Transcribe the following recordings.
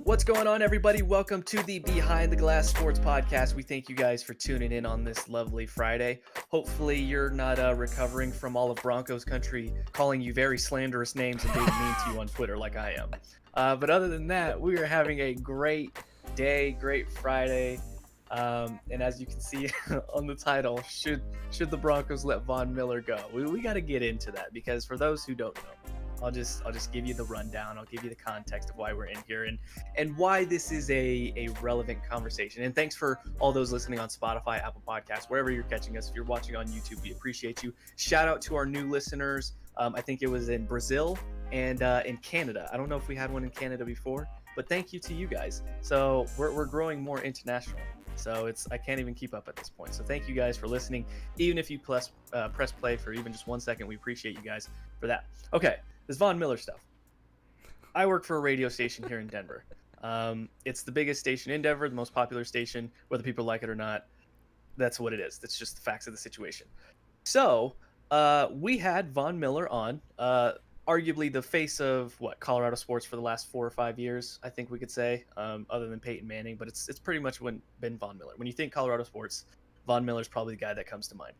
What's going on, everybody? Welcome to the Behind the Glass Sports Podcast. We thank you guys for tuning in on this lovely Friday. Hopefully, you're not recovering from all of Broncos country calling you very slanderous names and being mean to you on Twitter like I am. But other than that, we are having a great day, great Friday. And as you can see on the title, should the Broncos let Von Miller go? We got to get into that because for those who don't know, I'll just give you the rundown. I'll give you the context of why we're in here and why this is a relevant conversation. And thanks for all those listening on Spotify, Apple Podcasts, wherever you're catching us. If you're watching on YouTube, we appreciate you. Shout out to our new listeners. I think it was in Brazil and in Canada. I don't know if we had one in Canada before, but thank you to you guys. So we're growing more international. So I can't even keep up at this point. So thank you guys for listening. Even if you press play for even just 1 second, we appreciate you guys for that. Okay. This Von Miller stuff. I work for a radio station here in Denver. It's the biggest station in Denver, the most popular station, whether people like it or not. That's what it is. That's just the facts of the situation. So we had Von Miller on, arguably the face of Colorado sports for the last 4 or 5 years, I think we could say, other than Peyton Manning. But it's pretty much been Von Miller. When you think Colorado sports, Von Miller's probably the guy that comes to mind.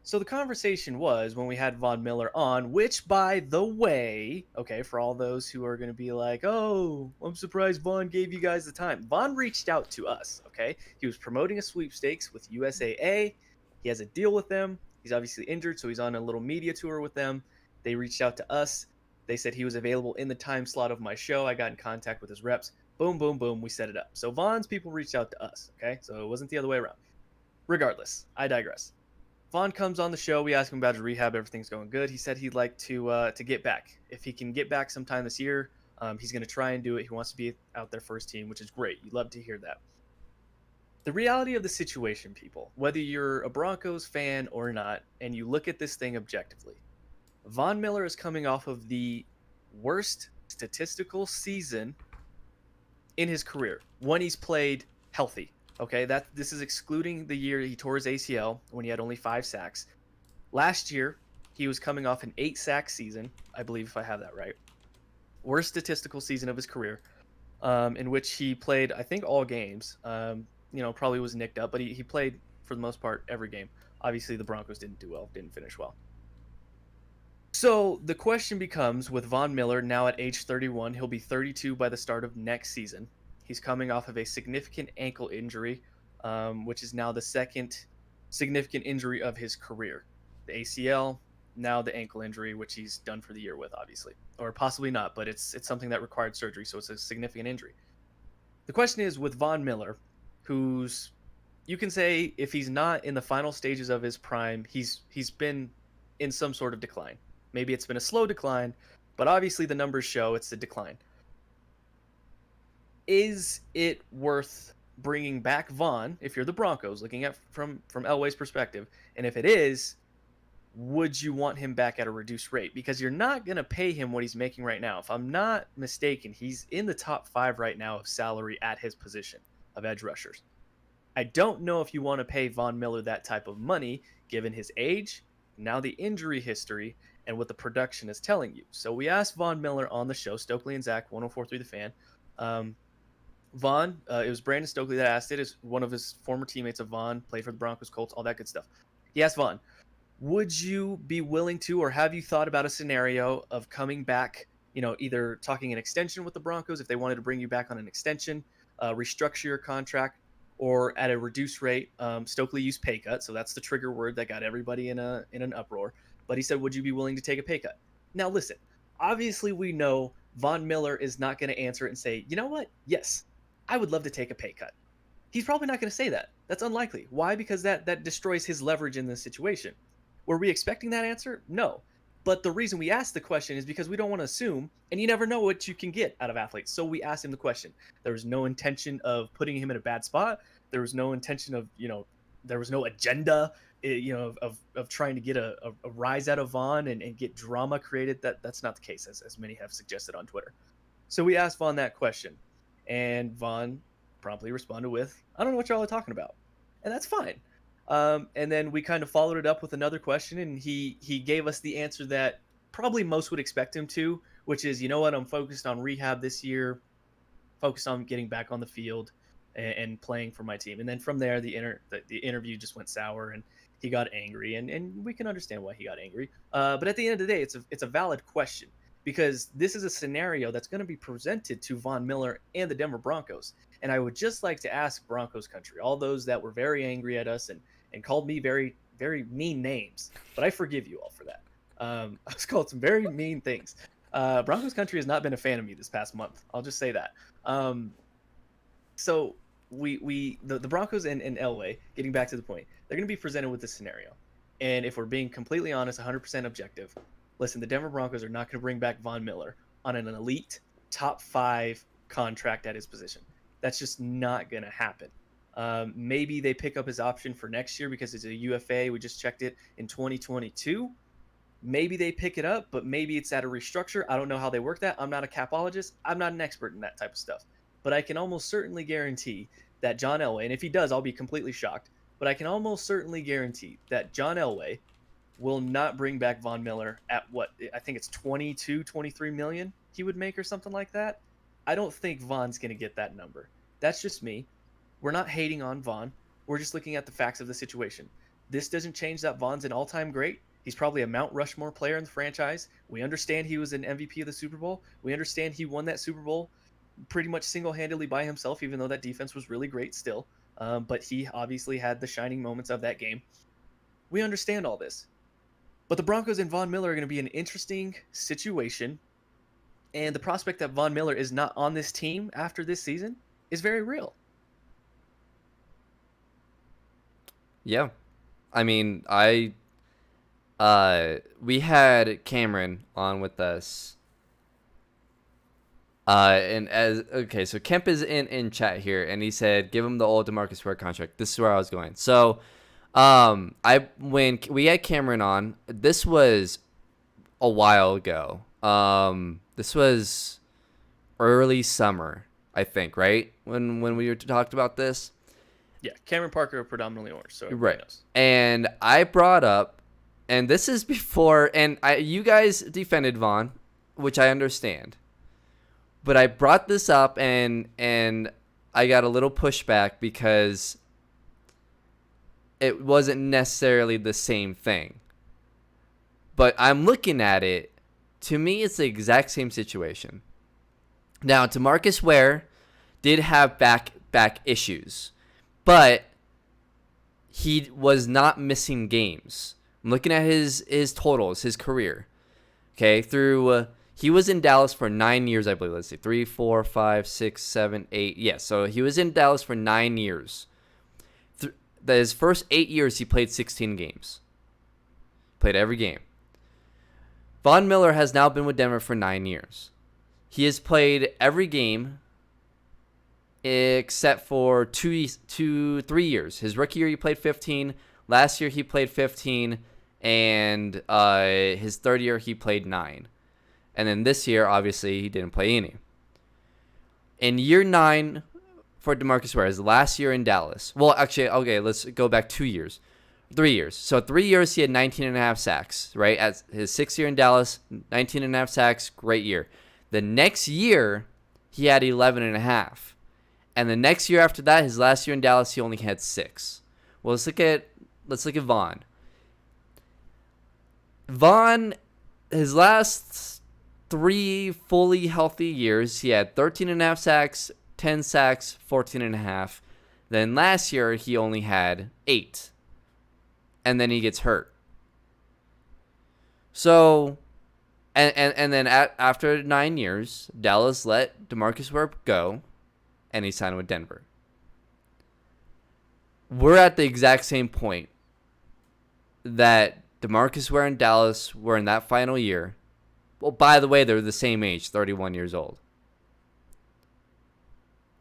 So the conversation was when we had Von Miller on, which, by the way, okay, for all those who are going to be like, oh, I'm surprised Von gave you guys the time. Von reached out to us, okay? He was promoting a sweepstakes with USAA. He has a deal with them. He's obviously injured, so he's on a little media tour with them. They reached out to us. They said he was available in the time slot of my show. I got in contact with his reps. Boom, boom, boom. We set it up. So Von's people reached out to us, okay? So it wasn't the other way around. Regardless, I digress. Von comes on the show. We ask him about his rehab. Everything's going good. He said he'd like to get back. If he can get back sometime this year, he's going to try and do it. He wants to be out there first team, which is great. You love to hear that. The reality of the situation, people, whether you're a Broncos fan or not, and you look at this thing objectively, Von Miller is coming off of the worst statistical season in his career when he's played healthy. Okay, this is excluding the year he tore his ACL when he had only 5 sacks. Last year, he was coming off an 8-sack season, I believe, if I have that right. Worst statistical season of his career, in which he played, I think, all games. Probably was nicked up, but he played, for the most part, every game. Obviously, the Broncos didn't do well, didn't finish well. So the question becomes, with Von Miller now at age 31, he'll be 32 by the start of next season. He's coming off of a significant ankle injury, which is now the second significant injury of his career. The ACL, now the ankle injury, which he's done for the year with, obviously. Or possibly not, but it's something that required surgery, so it's a significant injury. The question is, with Von Miller, who's, you can say, if he's not in the final stages of his prime, he's been in some sort of decline. Maybe it's been a slow decline, but obviously the numbers show it's a decline. Is it worth bringing back Von, if you're the Broncos, looking at from Elway's perspective? And if it is, would you want him back at a reduced rate? Because you're not going to pay him what he's making right now. If I'm not mistaken, he's in the top 5 right now of salary at his position of edge rushers. I don't know if you want to pay Von Miller that type of money, given his age, now the injury history, and what the production is telling you. So we asked Von Miller on the show, Stokely and Zach, 104.3 The Fan. Von, it was Brandon Stokely that asked it. Is one of his former teammates of Von, played for the Broncos, Colts, all that good stuff. He asked Von, would you be willing to, or have you thought about a scenario of coming back, either talking an extension with the Broncos if they wanted to bring you back on an extension, restructure your contract, or at a reduced rate? Stokely used pay cut, so that's the trigger word that got everybody in an uproar. But he said, would you be willing to take a pay cut? Now listen, obviously we know Von Miller is not going to answer it and say, you know what? Yes, I would love to take a pay cut. He's probably not going to say that. That's unlikely. Why? Because that destroys his leverage in this situation. Were we expecting that answer? No. But the reason we asked the question is because we don't want to assume, and you never know what you can get out of athletes. So we asked him the question. There was no intention of putting him in a bad spot. There was no intention of, there was no agenda, of trying to get a rise out of Von and get drama created. That's not the case, as many have suggested on Twitter. So we asked Von that question. And Von promptly responded with, I don't know what y'all are talking about. And that's fine. And then we kind of followed it up with another question, and he gave us the answer that probably most would expect him to, which is, you know what, I'm focused on rehab this year. focus on getting back on the field and playing for my team. And then from there, the interview just went sour, and he got angry, and we can understand why he got angry. But at the end of the day, it's a valid question, because this is a scenario that's going to be presented to Von Miller and the Denver Broncos. And I would just like to ask Broncos country, all those that were very angry at us and called me very, very mean names, but I forgive you all for that. I was called some very mean things. Broncos country has not been a fan of me this past month. I'll just say that. So the Broncos and Elway, getting back to the point, they're going to be presented with this scenario. And if we're being completely honest, 100% objective, listen, the Denver Broncos are not going to bring back Von Miller on an elite top 5 contract at his position. That's just not going to happen. Maybe they pick up his option for next year because it's a UFA. We just checked it in 2022. Maybe they pick it up, but maybe it's at a restructure. I don't know how they work that. I'm not a capologist. I'm not an expert in that type of stuff. But I can almost certainly guarantee that John Elway, and if he does, I'll be completely shocked, but I can almost certainly guarantee that John Elway will not bring back Von Miller at what I think it's 22, 23 million he would make or something like that. I don't think Von's going to get that number. That's just me. We're not hating on Von. We're just looking at the facts of the situation. This doesn't change that Von's an all-time great. He's probably a Mount Rushmore player in the franchise. We understand he was an MVP of the Super Bowl. We understand he won that Super Bowl pretty much single-handedly by himself, even though that defense was really great still. But he obviously had the shining moments of that game. We understand all this. But the Broncos and Von Miller are going to be an interesting situation. And the prospect that Von Miller is not on this team after this season is very real. Yeah. I mean, we had Cameron on with us. So Kemp is in chat here, and he said, give him the old DeMarcus Ware contract. This is where I was going. So, when we had Cameron on, this was a while ago. This was early summer, I think, right? When we talked about this. Yeah, Cameron Parker predominantly orange, so everybody right. knows. And I brought up, and this is before, and you guys defended Von, which I understand. But I brought this up, and I got a little pushback because it wasn't necessarily the same thing. But I'm looking at it. To me, it's the exact same situation. Now, DeMarcus Ware did have back issues, but he was not missing games. I'm looking at his totals, his career. Okay, through he was in Dallas for 9 years, I believe. Let's see, 3, 4, 5, 6, 7, 8. Yes, so he was in Dallas for 9 years. His first 8 years, he played 16 games. Played every game. Von Miller has now been with Denver for 9 years. He has played every game except for 3 years. His rookie year, he played 15. Last year, he played 15. And his third year, he played 9. And then this year, obviously, he didn't play any. In year 9 for DeMarcus Ware, his last year in Dallas. Well, actually, okay, let's go back 2 years. 3 years. So 3 years, he had 19.5 sacks, right? At his 6th year in Dallas, 19.5 sacks, great year. The next year, he had 11.5. And the next year after that, his last year in Dallas, he only had 6. Well, let's look at Von. Von, his last 3 fully healthy years, he had 13.5 sacks, 10 sacks, 14.5. Then last year, he only had 8. And then he gets hurt. So, and then after 9 years, Dallas let DeMarcus Ware go, and he signed with Denver. We're at the exact same point that DeMarcus Ware and Dallas were in that final year. Well, by the way, they're the same age, 31 years old.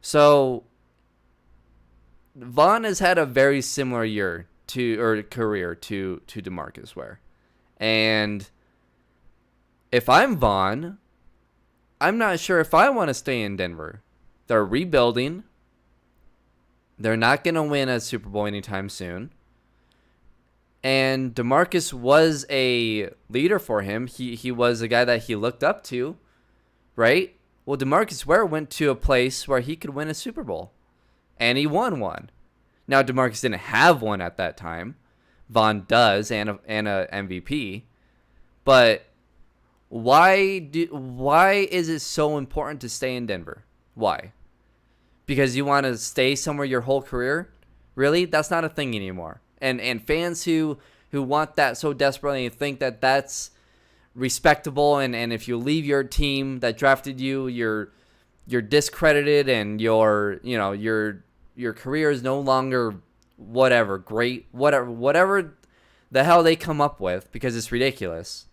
So, Von has had a very similar career to DeMarcus Ware. And if I'm Von, I'm not sure if I want to stay in Denver. They're rebuilding. They're not going to win a Super Bowl anytime soon. And DeMarcus was a leader for him. He was a guy that he looked up to, right? Well, DeMarcus Ware went to a place where he could win a Super Bowl, and he won one. Now, DeMarcus didn't have one at that time. Von does, and a MVP. But why is it so important to stay in Denver? Why? Because you want to stay somewhere your whole career? Really? That's not a thing anymore. And fans who want that so desperately and think that that's respectable, and if you leave your team that drafted you, you're discredited, and your career is no longer great, whatever the hell they come up with, because it's ridiculous.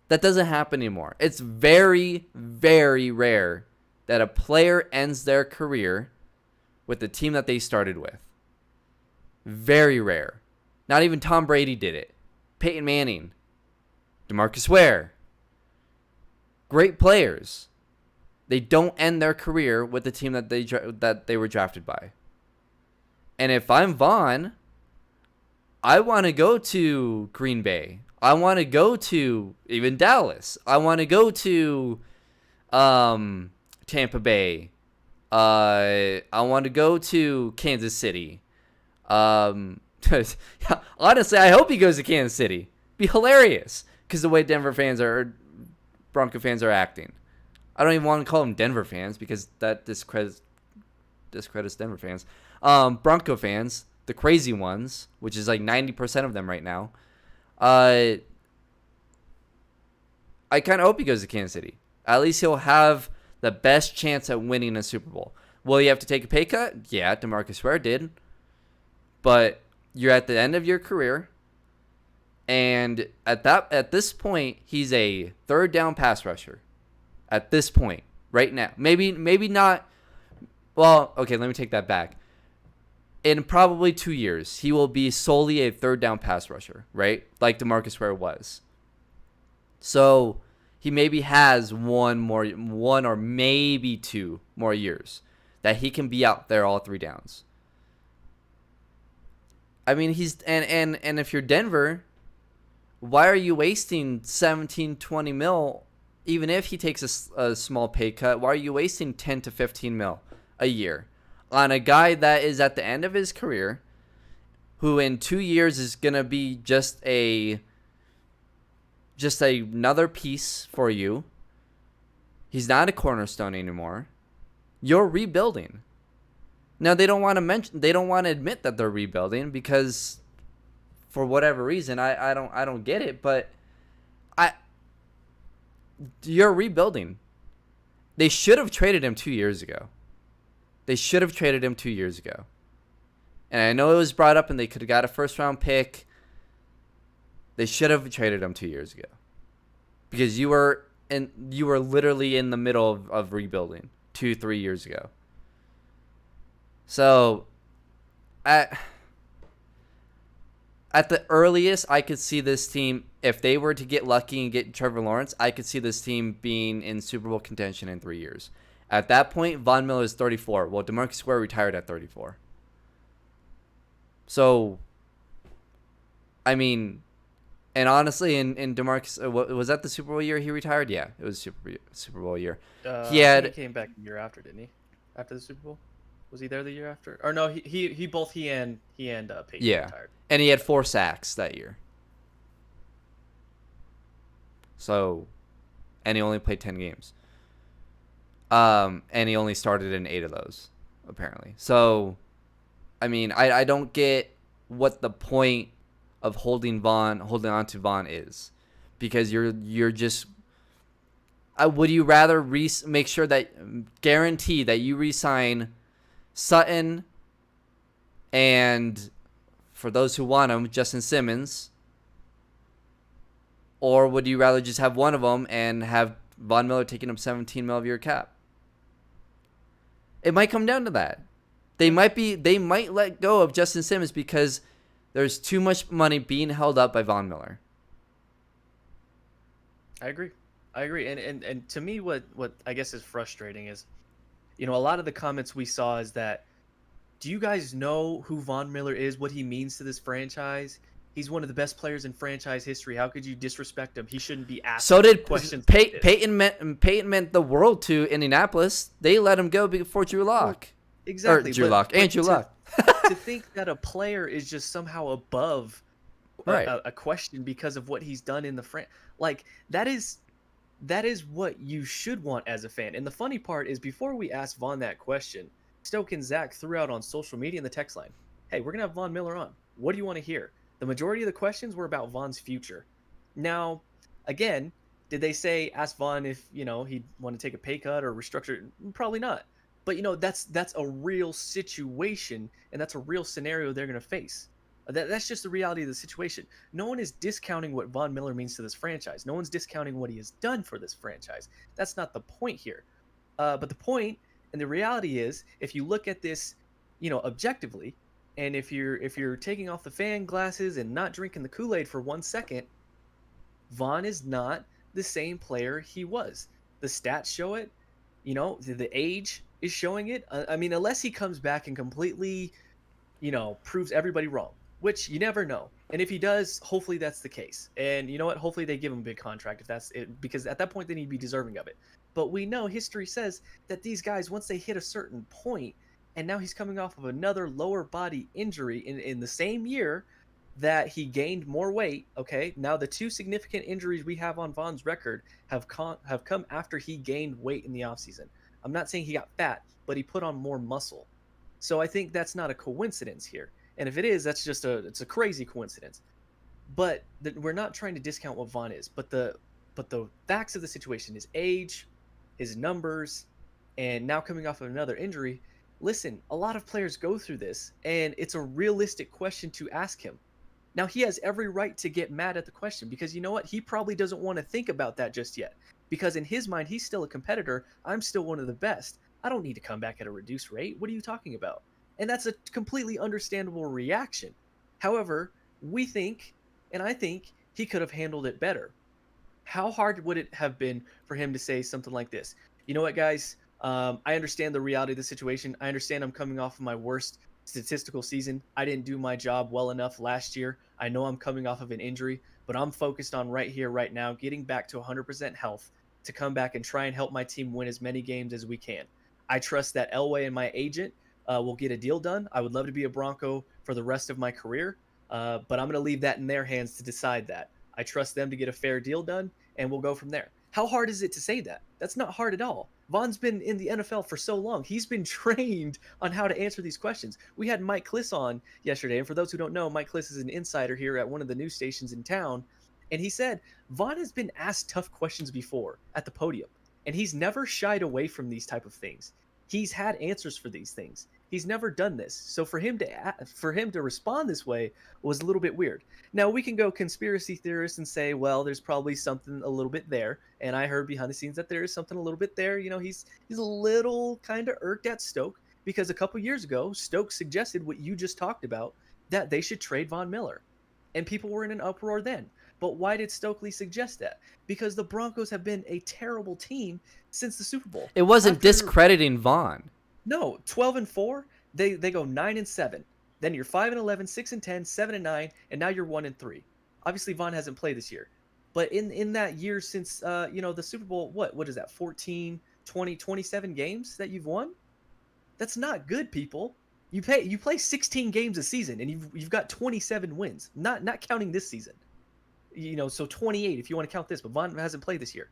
That doesn't happen anymore. It's very, very rare that a player ends their career with the team that they started with. Very rare. Not even Tom Brady did it. Peyton Manning, DeMarcus Ware. Great players. They don't end their career with the team that they were drafted by. And if I'm Vaughn, I want to go to Green Bay. I want to go to even Dallas. I want to go to Tampa Bay. I want to go to Kansas City. Honestly, I hope he goes to Kansas City. Be hilarious, because the way Bronco fans are acting. I don't even want to call them Denver fans, because that discredits Denver fans. Bronco fans, the crazy ones, which is like 90% of them right now. I kind of hope he goes to Kansas City. At least he'll have the best chance at winning a Super Bowl. Will he have to take a pay cut? Yeah, DeMarcus Ware did. But you're at the end of your career, and at this point, he's a third down pass rusher. At this point, right now, maybe not. Well, okay, let me take that back. In probably 2 years, he will be solely a third down pass rusher, right? Like DeMarcus Ware was. So he maybe has one or maybe 2 more years that he can be out there all 3 downs. I mean, and if you're Denver, why are you wasting 17-20 mil? Even if he takes a small pay cut, why are you wasting 10 to 15 mil a year on a guy that is at the end of his career, who in 2 years is gonna be just another piece for you? He's not a cornerstone anymore. You're rebuilding. Now they don't want to admit that they're rebuilding, because for whatever reason, I don't get it, but you're rebuilding. They should have traded him 2 years ago. And I know it was brought up, and they could have got a first round pick. They should have traded him 2 years ago, because you were literally in the middle of rebuilding 2-3 years ago. So at the earliest, I could see this team, if they were to get lucky and get Trevor Lawrence, I could see this team being in Super Bowl contention in 3 years. At that point, Von Miller is 34. Well, DeMarcus Ware retired at 34. So, I mean, and honestly, in DeMarcus, was that the Super Bowl year he retired? Yeah, it was Super Bowl year. He came back the year after, didn't he? After the Super Bowl, was he there the year after? Or no, he both he and Peyton retired. And he had 4 sacks that year. So, and he only played 10 games. And he only started in 8 of those, apparently. So, I mean, I don't get what the point of holding on to Vaughn is, because you're just. Would you rather make sure that guarantee that you re-sign Sutton, and for those who want him, Justin Simmons, or would you rather just have one of them and have Von Miller taking up 17 mil of your cap? It might come down to that. They might let go of Justin Simmons because there's too much money being held up by Von Miller. I agree. And to me, what I guess is frustrating is, a lot of the comments we saw is that, do you guys know who Von Miller is, what he means to this franchise? He's one of the best players in franchise history. How could you disrespect him? He shouldn't be asked So did questions like this. Peyton meant the world to Indianapolis. They let him go before Drew Well, Lock. Or exactly, Drew Lock. And Drew Lock. to think that a player is just somehow above Right. a question because of what he's done in the like that is what you should want as a fan. And the funny part is, before we asked Vaughn that question, Stoke and Zach threw out on social media in the text line, hey, we're gonna have Von Miller on. What do you want to hear? The majority of the questions were about Vaughn's future. Now, again, did they say ask Vaughn if he'd want to take a pay cut or restructure? Probably not. But that's a real situation, and that's a real scenario they're going to face. That's just the reality of the situation. No one is discounting what Von Miller means to this franchise. No one's discounting what he has done for this franchise. That's not the point here. But the point and the reality is, if you look at this, objectively, and if you're taking off the fan glasses and not drinking the Kool-Aid for 1 second, Vaughn is not the same player he was. The stats show it. The age is showing it. I mean, unless he comes back and completely, proves everybody wrong, which you never know. And if he does, hopefully that's the case. And you know what? Hopefully they give him a big contract if that's it, because at that point then he'd be deserving of it. But we know history says that these guys, once they hit a certain point, and now he's coming off of another lower body injury in the same year that he gained more weight. Okay, now the two significant injuries we have on Vaughn's record have come after he gained weight in the offseason. I'm not saying he got fat, but he put on more muscle. So I think that's not a coincidence here. And if it is, that's just it's a crazy coincidence. But we're not trying to discount what Vaughn is, but the facts of the situation, his age, his numbers, and now coming off of another injury. Listen, a lot of players go through this, and it's a realistic question to ask him. Now, he has every right to get mad at the question, because you know what? He probably doesn't want to think about that just yet, because in his mind, he's still a competitor. I'm still one of the best. I don't need to come back at a reduced rate. What are you talking about? And that's a completely understandable reaction. However, we think, and I think, he could have handled it better. How hard would it have been for him to say something like this? You know what, guys? I understand the reality of the situation. I understand I'm coming off of my worst statistical season. I didn't do my job well enough last year. I know I'm coming off of an injury, but I'm focused on right here, right now, getting back to 100% health to come back and try and help my team win as many games as we can. I trust that Elway and my agent will get a deal done. I would love to be a Bronco for the rest of my career, but I'm going to leave that in their hands to decide that. I trust them to get a fair deal done, and we'll go from there. How hard is it to say that? That's not hard at all. Vaughn's been in the NFL for so long. He's been trained on how to answer these questions. We had Mike Kliss on yesterday, and for those who don't know, Mike Kliss is an insider here at one of the news stations in town, and he said Vaughn has been asked tough questions before at the podium, and he's never shied away from these type of things. He's had answers for these things. He's never done this. So for him to respond this way was a little bit weird. Now, we can go conspiracy theorists and say, well, there's probably something a little bit there. And I heard behind the scenes that there is something a little bit there. He's a little kind of irked at Stoke because a couple years ago, Stoke suggested what you just talked about, that they should trade Von Miller. And people were in an uproar then. But why did Stokely suggest that? Because the Broncos have been a terrible team since the Super Bowl. It wasn't discrediting Vaughn. No, 12-4, they go 9-7. Then you're 5-11, 6-10, 7-9, and now you're 1-3. Obviously, Vaughn hasn't played this year, but in that year since the Super Bowl, what is that? 14, 20, 27 games that you've won? That's not good, people. You play 16 games a season, and you've got 27 wins. Not counting this season. So 28 if you want to count this, but Vaughn hasn't played this year.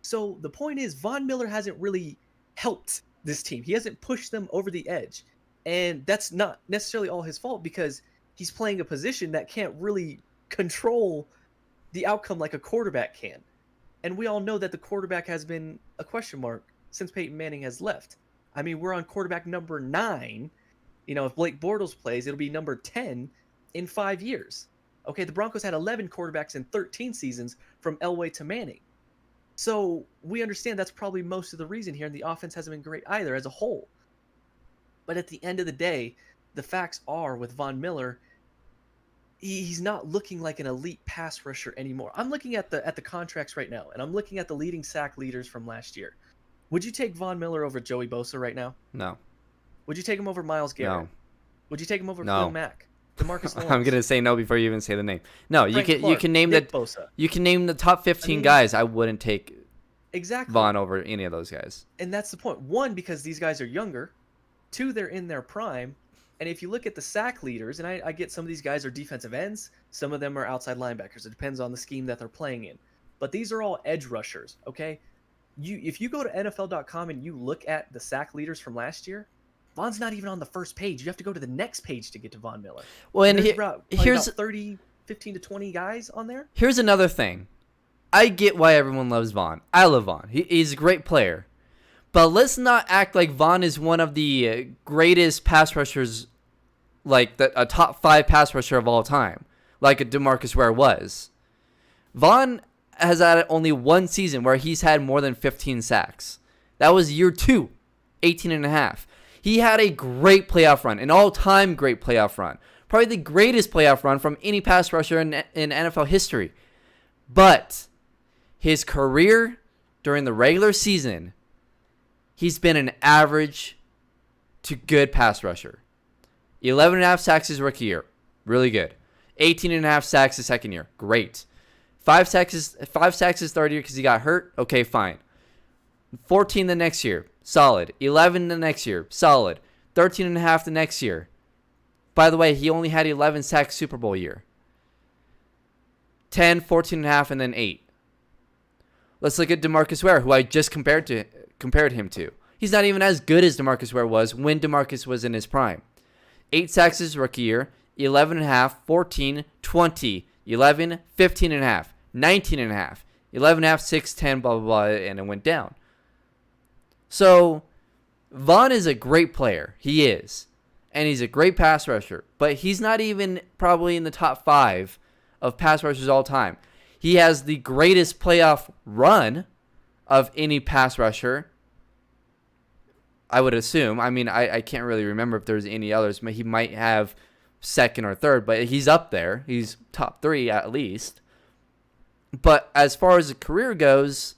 So the point is, Von Miller hasn't really helped this team. He hasn't pushed them over the edge. And that's not necessarily all his fault, because he's playing a position that can't really control the outcome like a quarterback can. And we all know that the quarterback has been a question mark since Peyton Manning has left. I mean, we're on quarterback number 9. If Blake Bortles plays, it'll be number 10 in 5 years. Okay, the Broncos had 11 quarterbacks in 13 seasons from Elway to Manning. So we understand that's probably most of the reason here, and the offense hasn't been great either as a whole. But at the end of the day, the facts are with Von Miller, he's not looking like an elite pass rusher anymore. I'm looking at the contracts right now, and I'm looking at the leading sack leaders from last year. Would you take Von Miller over Joey Bosa right now? No. Would you take him over Myles Garrett? No. Would you take him over No. Khalil Mack? DeMarcus I'm Lawrence, gonna say no before you even say the name. No, Frank you Clark, can name Nick the Bosa. top I 15 mean, guys. I wouldn't take exactly. Vaughn over any of those guys. And that's the point. One, because these guys are younger. Two, they're in their prime. And if you look at the sack leaders, and I get some of these guys are defensive ends, some of them are outside linebackers. It depends on the scheme that they're playing in. But these are all edge rushers, okay? If you go to NFL.com and you look at the sack leaders from last year, Vaughn's not even on the first page. You have to go to the next page to get to Von Miller. Well, And and there's probably here's about 30, 15 to 20 guys on there. here's another thing. I get why everyone loves Vaughn. I love Vaughn. He's a great player. But let's not act like Vaughn is one of the greatest pass rushers, like a top 5 pass rusher of all time, like a DeMarcus Ware was. Vaughn has had only one season where he's had more than 15 sacks. That was year 2, 18 and a half. He had a great playoff run, an all-time great playoff run. Probably the greatest playoff run from any pass rusher in NFL history. But his career during the regular season, he's been an average to good pass rusher. 11 and a half sacks his rookie year. Really good. 18 and a half sacks his second year. Great. 5 sacks his third year because he got hurt. Okay, fine. 14 the next year. Solid. 11 the next year. Solid. 13 and a half the next year. By the way, he only had 11 sacks Super Bowl year. 10, 14 and a half, and then 8. Let's look at DeMarcus Ware, who I just compared him to. He's not even as good as DeMarcus Ware was when DeMarcus was in his prime. 8 sacks his rookie year, 11 and a half, 14, 20, 11, 15 and a half, 19 and a half, 11 and a half, 6, 10, blah, blah, blah, and it went down. So, Vaughn is a great player. He is. And he's a great pass rusher. But he's not even probably in the top 5 of pass rushers all time. He has the greatest playoff run of any pass rusher, I would assume. I mean, I can't really remember if there's any others. He might have second or third, but he's up there. He's top 3 at least. But as far as the career goes,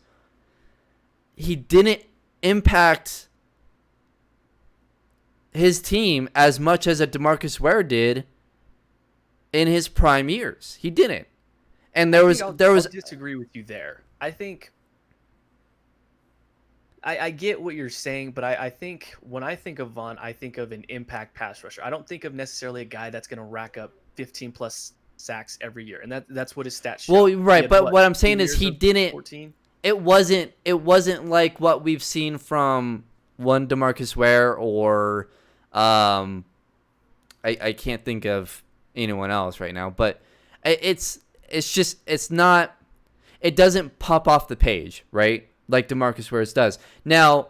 he didn't impact his team as much as a DeMarcus Ware did in his prime years. He didn't. And there was I'll disagree with you there. I think I get what you're saying, but I think when I think of Vaughn, I think of an impact pass rusher. I don't think of necessarily a guy that's going to rack up 15 plus sacks every year, and that's what his stats show. Well, right, but what I'm saying is he didn't. 14? It wasn't like what we've seen from one DeMarcus Ware or I can't think of anyone else right now, but it's not. It doesn't pop off the page, right? Like DeMarcus Ware does. Now,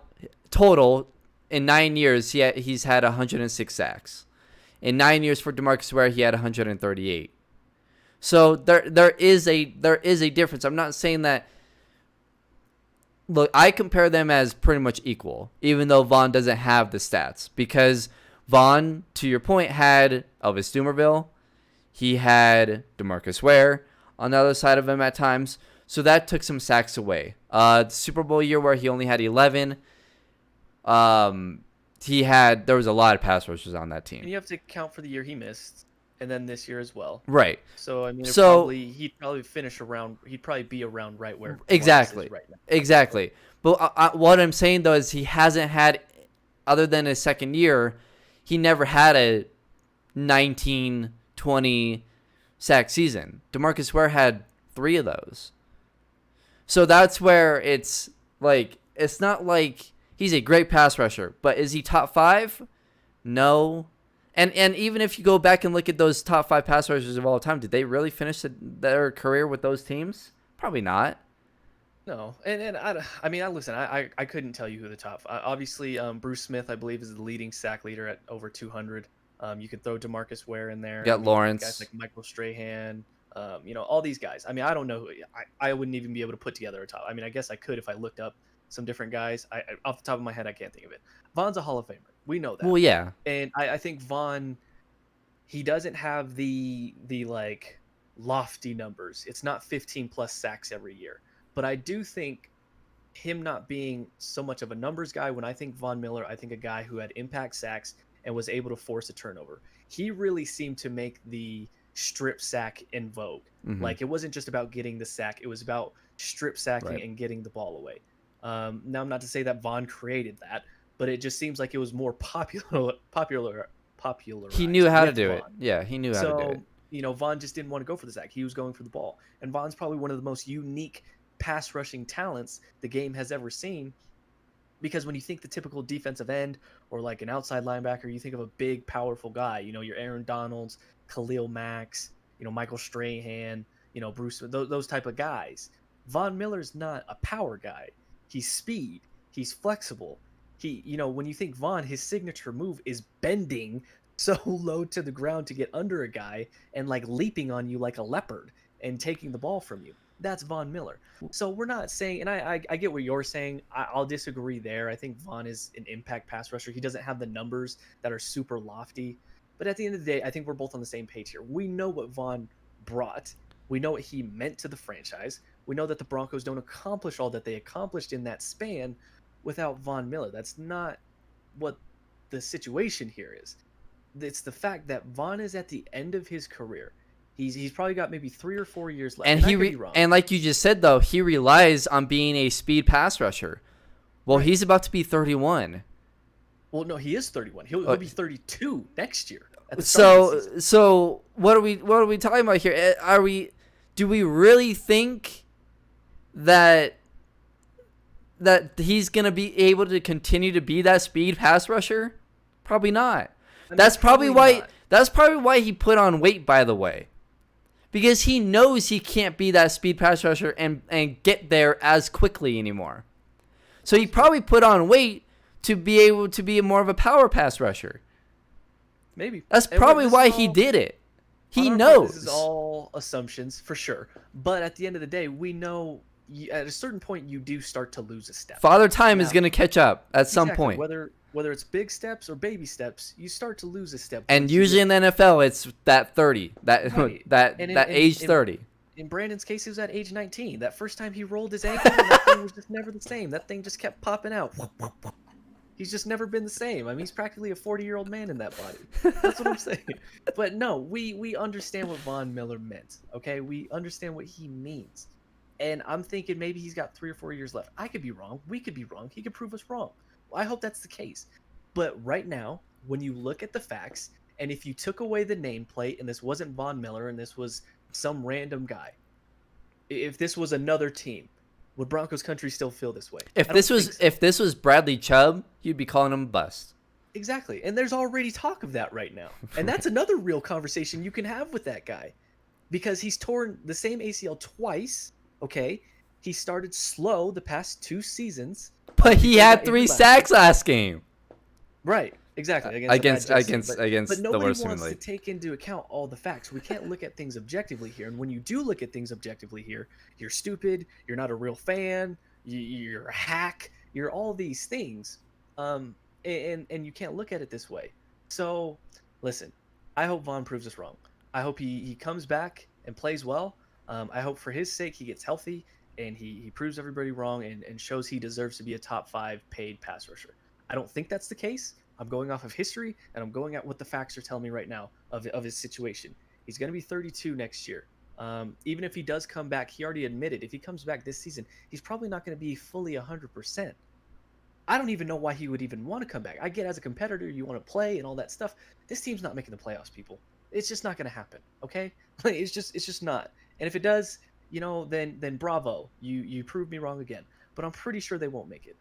total in 9 years, he's had 106 sacks. In 9 years for DeMarcus Ware, he had 138. So there is a difference. I'm not saying that. Look, I compare them as pretty much equal, even though Vaughn doesn't have the stats, because Vaughn, to your point, had Elvis Dumervil. He had DeMarcus Ware on the other side of him at times. So that took some sacks away. The Super Bowl year where he only had 11, there was a lot of pass rushers on that team. And you have to account for the year he missed, and then this year as well. Right. So I mean, he'd probably finish around. He'd probably be around right where exactly is right now. Exactly. But what I'm saying though is he hasn't had, other than his second year, he never had a 19, 20 sack season. DeMarcus Ware had 3 of those. So that's where it's like, it's not like he's a great pass rusher, but is he top 5? No. And even if you go back and look at those top 5 pass rushers of all time, did they really finish their career with those teams? Probably not. No, and I mean, I couldn't tell you who the top. Obviously, Bruce Smith, I believe, is the leading sack leader at over 200. You could throw DeMarcus Ware in there. Got Lawrence, guys like Michael Strahan. All these guys. I mean, I don't know. I wouldn't even be able to put together a top. I mean, I guess I could if I looked up some different guys. Off the top of my head, I can't think of it. Vaughn's a Hall of Famer. We know that. Well, yeah. And I think Vaughn, he doesn't have the like lofty numbers. It's not 15 plus sacks every year. But I do think him not being so much of a numbers guy, when I think Von Miller, I think a guy who had impact sacks and was able to force a turnover. He really seemed to make the strip sack in vogue. Like, it wasn't just about getting the sack, it was about strip sacking Right. and getting the ball away. Now, I'm not to say that Von created that, but it just seems like it was more He knew popularized how to with do Von. it. Yeah, he knew how to do it. So, Von just didn't want to go for the sack. He was going for the ball. And Von's probably one of the most unique pass rushing talents the game has ever seen, because when you think the typical defensive end or like an outside linebacker, you think of a big, powerful guy. Your Aaron Donalds, Khalil Max, Michael Strahan, Bruce, those type of guys. Von Miller's not a power guy. He's speed. He's flexible. When you think Von, his signature move is bending so low to the ground to get under a guy and like leaping on you like a leopard and taking the ball from you. That's Von Miller. So we're not saying, and I get what you're saying. I'll disagree there. I think Von is an impact pass rusher. He doesn't have the numbers that are super lofty. But at the end of the day, I think we're both on the same page here. We know what Von brought. We know what he meant to the franchise. We know that the Broncos don't accomplish all that they accomplished in that span without Von Miller. That's not what the situation here is. It's the fact that Von is at the end of his career. He's probably got maybe 3 or 4 years left. And I could be wrong. and like you just said, though, he relies on being a speed pass rusher. Well, Right. he's about to be 31. Well, no, he is 31. He'll be 32 next year. At the start of the season. So what are we talking about here? Do we really think that he's gonna be able to continue to be that speed pass rusher? Probably not. That's probably why. Not. That's probably why he put on weight, by the way, because he knows he can't be that speed pass rusher and get there as quickly anymore. So he probably put on weight to be able to be more of a power pass rusher. Maybe. That's probably why he did it. He knows. This is all assumptions for sure. But at the end of the day, we know at a certain point you do start to lose a step. Father Time is going to catch up at some point. Whether it's big steps or baby steps, you start to lose a step. And usually in the NFL, it's that 30, Right. that And age 30. In Brandon's case, he was at age 19. That first time he rolled his ankle, that thing was just never the same. That thing just kept popping out. He's just never been the same. I mean, he's practically a 40-year-old man in that body. That's what I'm saying. But no, we understand what Von Miller meant, okay? We understand what he means. And I'm thinking maybe he's got 3 or 4 years left. I could be wrong. We could be wrong. He could prove us wrong. Well, I hope that's the case. But right now, when you look at the facts, and if you took away the nameplate and this wasn't Von Miller and this was some random guy, if this was another team, would Broncos country still feel this way? If this was Bradley Chubb, you'd be calling him a bust. Exactly. And there's already talk of that right now. And that's another real conversation you can have with that guy. Because he's torn the same ACL twice, okay? He started slow the past 2 seasons. But he had 3 sacks last game. Right. Exactly. Against but the nobody worst team in wants the to league. take into account all the facts. We can't look at things objectively here. And when you do look at things objectively here, you're stupid. You're not a real fan. You're a hack. You're all these things. And you can't look at it this way. So, listen, I hope Von proves us wrong. I hope he comes back and plays well. I hope for his sake he gets healthy and he proves everybody wrong and shows he deserves to be a top 5 paid pass rusher. I don't think that's the case. I'm going off of history, and I'm going at what the facts are telling me right now of his situation. He's going to be 32 next year. Even if he does come back, he already admitted if he comes back this season, he's probably not going to be fully 100%. I don't even know why he would even want to come back. I get as a competitor, you want to play and all that stuff. This team's not making the playoffs, people. It's just not going to happen, okay? It's just not. And if it does, then bravo. You proved me wrong again. But I'm pretty sure they won't make it.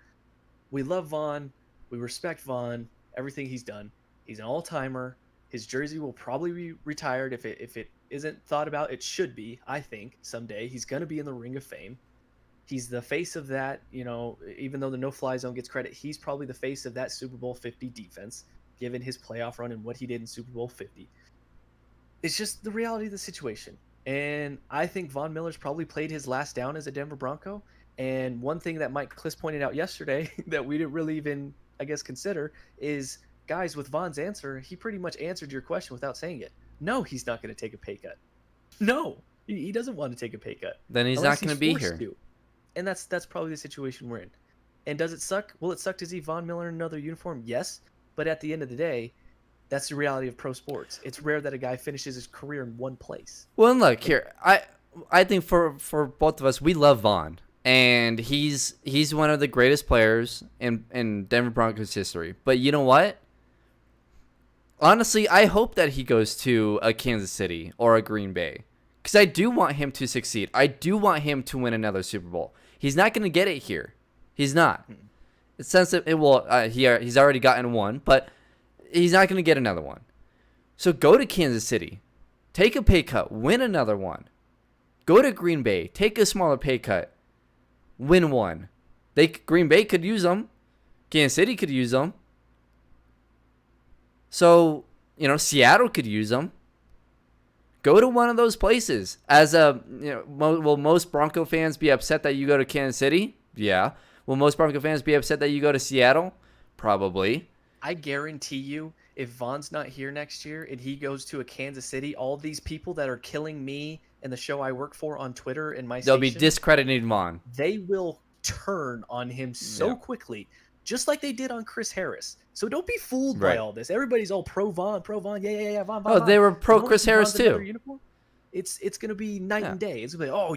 We love Von. We respect Von. Everything he's done. He's an all-timer. His jersey will probably be retired if it isn't thought about. It should be, I think, someday. He's going to be in the Ring of Fame. He's the face of that, even though the no-fly zone gets credit, he's probably the face of that Super Bowl 50 defense, given his playoff run and what he did in Super Bowl 50. It's just the reality of the situation. And I think Von Miller's probably played his last down as a Denver Bronco. And one thing that Mike Kliss pointed out yesterday that we didn't really even, I guess, consider is, guys, with Von's answer, he pretty much answered your question without saying it. No, he's not going to take a pay cut. No, he doesn't want to take a pay cut. Then he's not going to be here. And that's probably the situation we're in. And does it suck? Will it suck to see Von Miller in another uniform? Yes. But at the end of the day, That's the reality of pro sports. It's rare that a guy finishes his career in one place. Well, and look here. I think for both of us, we love Vaughn, and he's one of the greatest players in Denver Broncos history. But you know what? Honestly, I hope that he goes to a Kansas City or a Green Bay, because I do want him to succeed. I do want him to win another Super Bowl. He's not going to get it here. He's not. It's sensitive. It will. He's already gotten one, but he's not going to get another one. So go to Kansas City, take a pay cut, win another one. Go to Green Bay, take a smaller pay cut, win one. Green Bay could use them. Kansas City could use them. So, Seattle could use them. Go to one of those places. Will most Bronco fans be upset that you go to Kansas City? Yeah. Will most Bronco fans be upset that you go to Seattle? Probably. I guarantee you, if Vaughn's not here next year and he goes to a Kansas City, all these people that are killing me and the show I work for on Twitter and my They'll station, be discrediting Vaughn. They will turn on him so quickly, just like they did on Chris Harris. So don't be fooled by all this. Everybody's all pro Vaughn, yeah, Vaughn. Oh, they were pro Chris Harris too. It's gonna be night and day. It's gonna be, oh,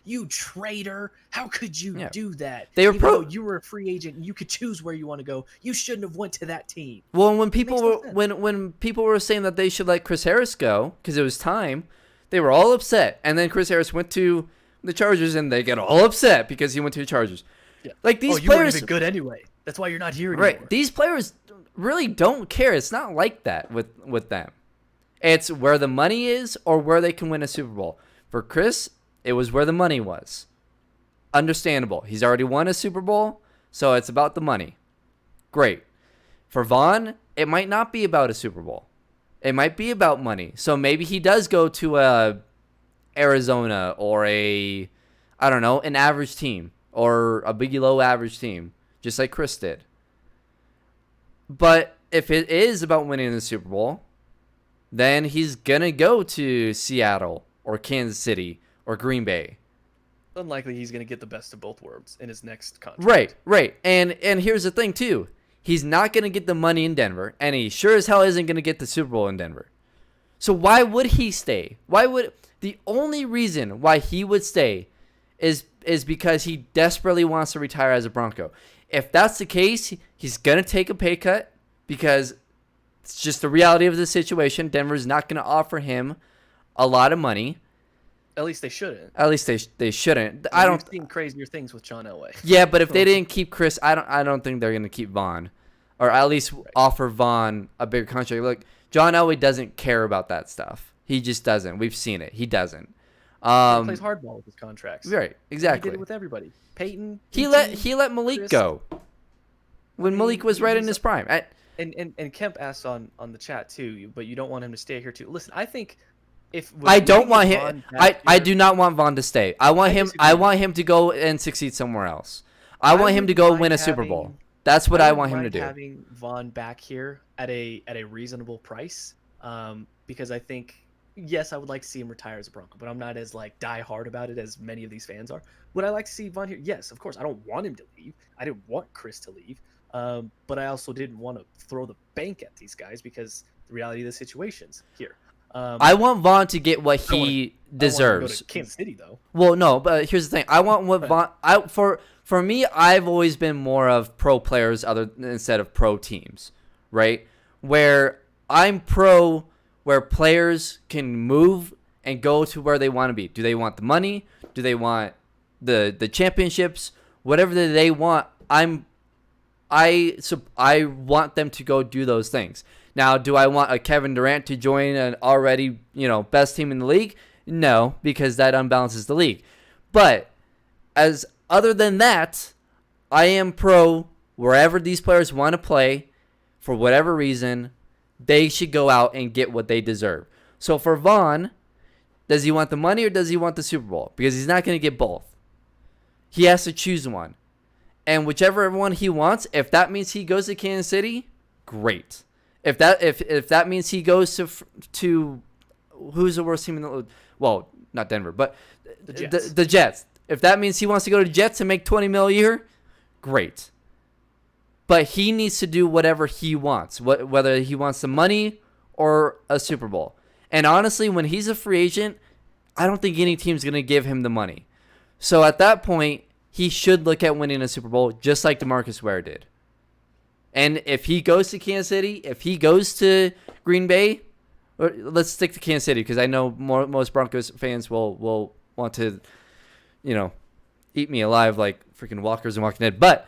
you traitor! How could you do that? They were pro. You were a free agent. And you could choose where you want to go. You shouldn't have went to that team. Well, when people were saying that they should let Chris Harris go because it was time, they were all upset. And then Chris Harris went to the Chargers, and they get all upset because he went to the Chargers. Yeah. Like these you players, weren't even good anyway. That's why you're not here anymore. Right? These players really don't care. It's not like that with them. It's where the money is or where they can win a Super Bowl. For Chris, it was where the money was. Understandable. He's already won a Super Bowl, so it's about the money. Great. For Vaughn, it might not be about a Super Bowl. It might be about money. So maybe he does go to Arizona or an average team or a below average team, just like Chris did. But if it is about winning the Super Bowl, then he's going to go to Seattle or Kansas City or Green Bay. Unlikely he's going to get the best of both worlds in his next contract. Right. And here's the thing, too. He's not going to get the money in Denver, and he sure as hell isn't going to get the Super Bowl in Denver. So why would he stay? The only reason why he would stay is because he desperately wants to retire as a Bronco. If that's the case, he's going to take a pay cut because it's just the reality of the situation. Denver's not going to offer him a lot of money. At least they shouldn't. At least they shouldn't. We've seen crazier things with John Elway. Yeah, but if they didn't keep Chris, I don't think they're going to keep Vaughn, or at least offer Vaughn a bigger contract. Look, John Elway doesn't care about that stuff. He just doesn't. We've seen it. He doesn't. He plays hardball with his contracts. Right, exactly. He did it with everybody. Peyton. He let Malik Chris go when Malik was right in his prime. And Kemp asked on the chat too, but you don't want him to stay here too. Listen, I think I don't want him. I do not want Vaughn to stay. I want him to go and succeed somewhere else. I want him to go win a Super Bowl. That's what I want him to do. Having Vaughn back here at a reasonable price, because I think, yes, I would like to see him retire as a Bronco, but I'm not as die hard about it as many of these fans are. Would I like to see Vaughn here? Yes, of course. I don't want him to leave. I didn't want Chris to leave, but I also didn't want to throw the bank at these guys because the reality of the situation's here. I want Vaughn to get what he deserves. I want him to go to Kansas City, though. Well, no, but here's the thing. I want what Vaughn. For me, I've always been more of pro players instead of pro teams, right? Where I'm pro, where players can move and go to where they want to be. Do they want the money? Do they want the championships? Whatever they want, I want them to go do those things. Now, do I want a Kevin Durant to join an already, best team in the league? No, because that unbalances the league. But other than that, I am pro wherever these players want to play for whatever reason, they should go out and get what they deserve. So for Vaughn, does he want the money or does he want the Super Bowl? Because he's not going to get both. He has to choose one. And whichever one he wants, if that means he goes to Kansas City, great. If that means he goes to who's the worst team in the league? Well, not Denver, but the Jets. If that means he wants to go to Jets and make $20 million a year, great. But he needs to do whatever he wants, whether he wants the money or a Super Bowl. And honestly, when he's a free agent, I don't think any team's going to give him the money. So at that point, he should look at winning a Super Bowl just like DeMarcus Ware did. And if he goes to Kansas City, if he goes to Green Bay, or let's stick to Kansas City because I know most Broncos fans will want to, eat me alive like freaking walkers and Walking Dead. But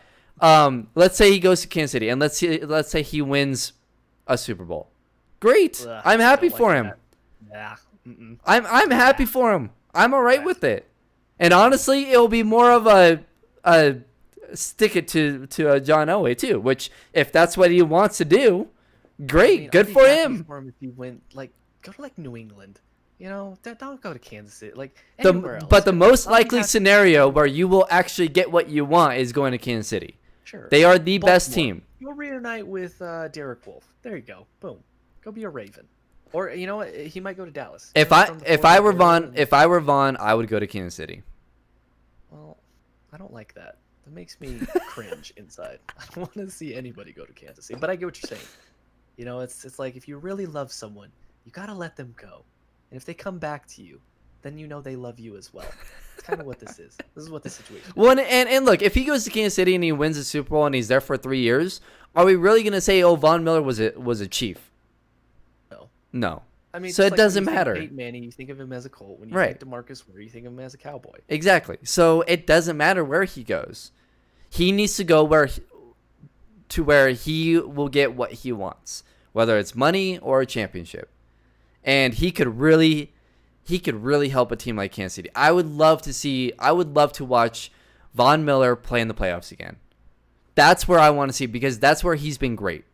let's say he goes to Kansas City and let's say he wins a Super Bowl. Great. Ugh, I'm happy for him. Yeah. I'm happy for him. I'm all right with it. And honestly, it'll be more of a stick it to John Elway too, which if that's what he wants to do, great, good for him. For him if he went go to New England, don't go to Kansas City, anywhere else. But the most likely scenario where you will actually get what you want is going to Kansas City. Sure, they are the best team. You'll reunite with Derek Wolfe. There you go. Boom. Go be a Raven. Or you know what? He might go to Dallas. If I were Vaughn, I would go to Kansas City. Well, I don't like that. That makes me cringe inside. I don't want to see anybody go to Kansas City. But I get what you're saying. It's like if you really love someone, you gotta let them go. And if they come back to you, then they love you as well. It's kind of what this is. This is what the situation is. Well, and look, if he goes to Kansas City and he wins the Super Bowl and he's there for 3 years, are we really gonna say, oh, Von Miller was a Chief? No. I mean, so it doesn't matter. Peyton Manning, you think of him as a Colt. When you think DeMarcus Ware, you think of him as a Cowboy. Exactly. So it doesn't matter where he goes. He needs to go where he will get what he wants, whether it's money or a championship. And he could really help a team like Kansas City. I would love to watch Von Miller play in the playoffs again. That's where I want to see, because that's where he's been great.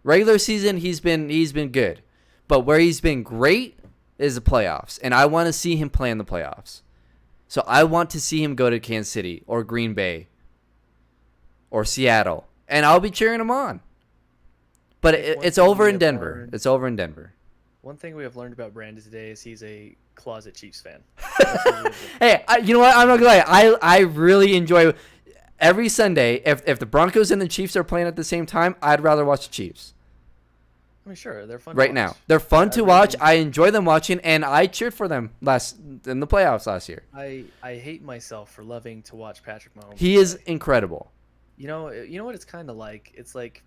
Regular season, he's been good. But where he's been great is the playoffs. And I want to see him play in the playoffs. So I want to see him go to Kansas City or Green Bay or Seattle. And I'll be cheering him on. But it's over in Denver. It's over in Denver. One thing we have learned about Brandon today is he's a closet Chiefs fan. Hey, you know what? I'm not going to lie. I really enjoy every Sunday. If the Broncos and the Chiefs are playing at the same time, I'd rather watch the Chiefs. I mean, sure, they're fun. Right now, they're fun to watch. I enjoy them watching, and I cheered for them in the playoffs last year. I hate myself for loving to watch Patrick Mahomes. He is incredible. You know what it's kind of like. It's like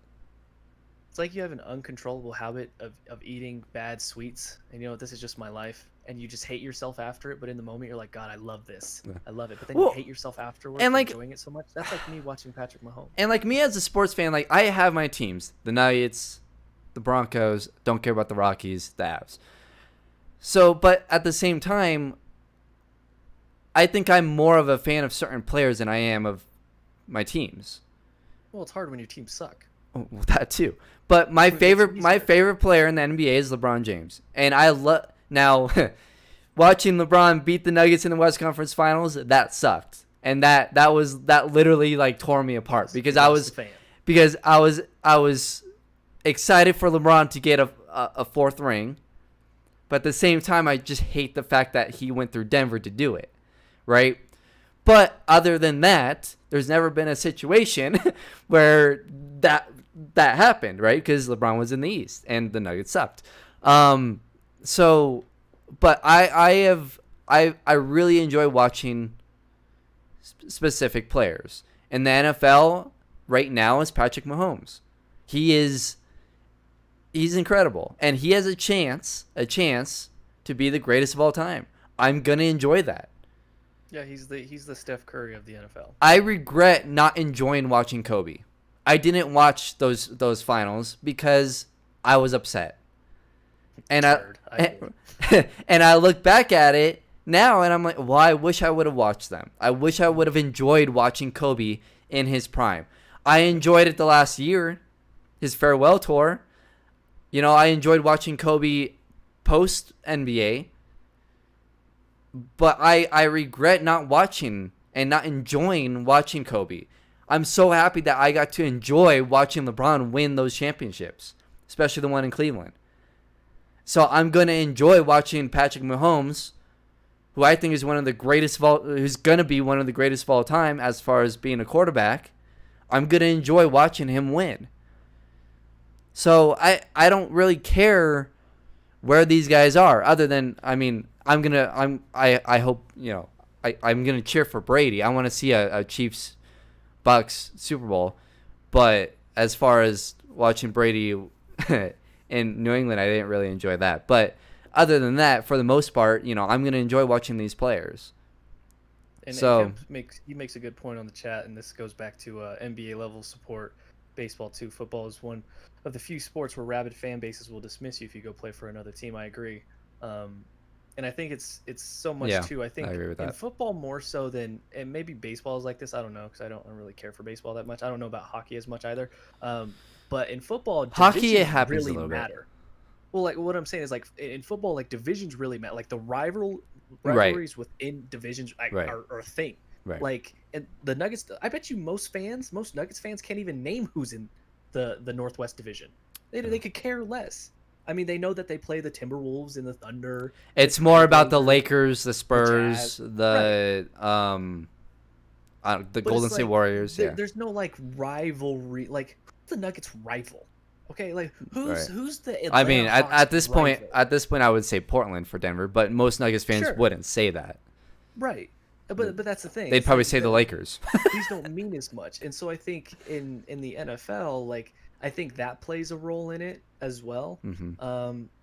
you have an uncontrollable habit of eating bad sweets, and this is just my life, and you just hate yourself after it. But in the moment, you're like, God, I love this. I love it. But then you hate yourself afterwards and enjoying it so much. That's like me watching Patrick Mahomes. And like me as a sports fan, I have my teams: the Nuggets, the Broncos. Don't care about the Rockies, the Avs. So, but at the same time, I think I'm more of a fan of certain players than I am of my teams. Well, it's hard when your teams suck. Oh, that too. But my favorite player in the NBA is LeBron James, and I love now watching LeBron beat the Nuggets in the West Conference Finals. That sucked, and that literally tore me apart because I was excited for LeBron to get a fourth ring, but at the same time I just hate the fact that he went through Denver to do it, right? But other than that, there's never been a situation where that happened, right? Because LeBron was in the East and the Nuggets sucked. But I really enjoy watching specific players. In the NFL right now is Patrick Mahomes. He's incredible, and he has a chance to be the greatest of all time. I'm gonna enjoy that. Yeah, he's the Steph Curry of the NFL. I regret not enjoying watching Kobe. I didn't watch those finals because I was upset. And I look back at it now and I'm like, well, I wish I would have watched them. I wish I would have enjoyed watching Kobe in his prime. I enjoyed it the last year, his farewell tour. I enjoyed watching Kobe post NBA. But I regret not watching and not enjoying watching Kobe. I'm so happy that I got to enjoy watching LeBron win those championships, especially the one in Cleveland. So I'm going to enjoy watching Patrick Mahomes, who I think is who's going to be one of the greatest of all time as far as being a quarterback. I'm going to enjoy watching him win. So I don't really care where these guys are, other than, I mean, I hope, I'm going to cheer for Brady. I want to see a Chiefs Bucks Super Bowl. But as far as watching Brady in New England, I didn't really enjoy that. But other than that, for the most part, I'm going to enjoy watching these players. And So he makes a good point on the chat, and this goes back to NBA level support. Baseball too. Football is one of the few sports where rabid fan bases will dismiss you if you go play for another team. I agree, and I think it's so much too. I think I agree with in that. football more so than, and maybe baseball is like this. I don't know, because I don't really care for baseball that much. I don't know about hockey as much either. But in football, Hockey, it divisions happens a really little bit. matter. Well, like what I'm saying is, like in football, like divisions really matter. Like the Right. rivalries within divisions Right. are a thing. Right. Like, and the Nuggets, I bet you most Nuggets fans can't even name who's in the Northwest Division. They could care less. I mean, they know that they play the Timberwolves and the Thunder. It's more about the Lakers, the Spurs, the Golden State Warriors. There's no like rivalry. Like, who's the Nuggets rival? Okay, like who's the Atlanta I mean, Hawks at this point, rival? I would say Portland for Denver, but most Nuggets fans wouldn't say that. Right. But that's the thing. They'd probably say the Lakers. These don't mean as much, and so I think in the NFL, like, I think that plays a role in it as well,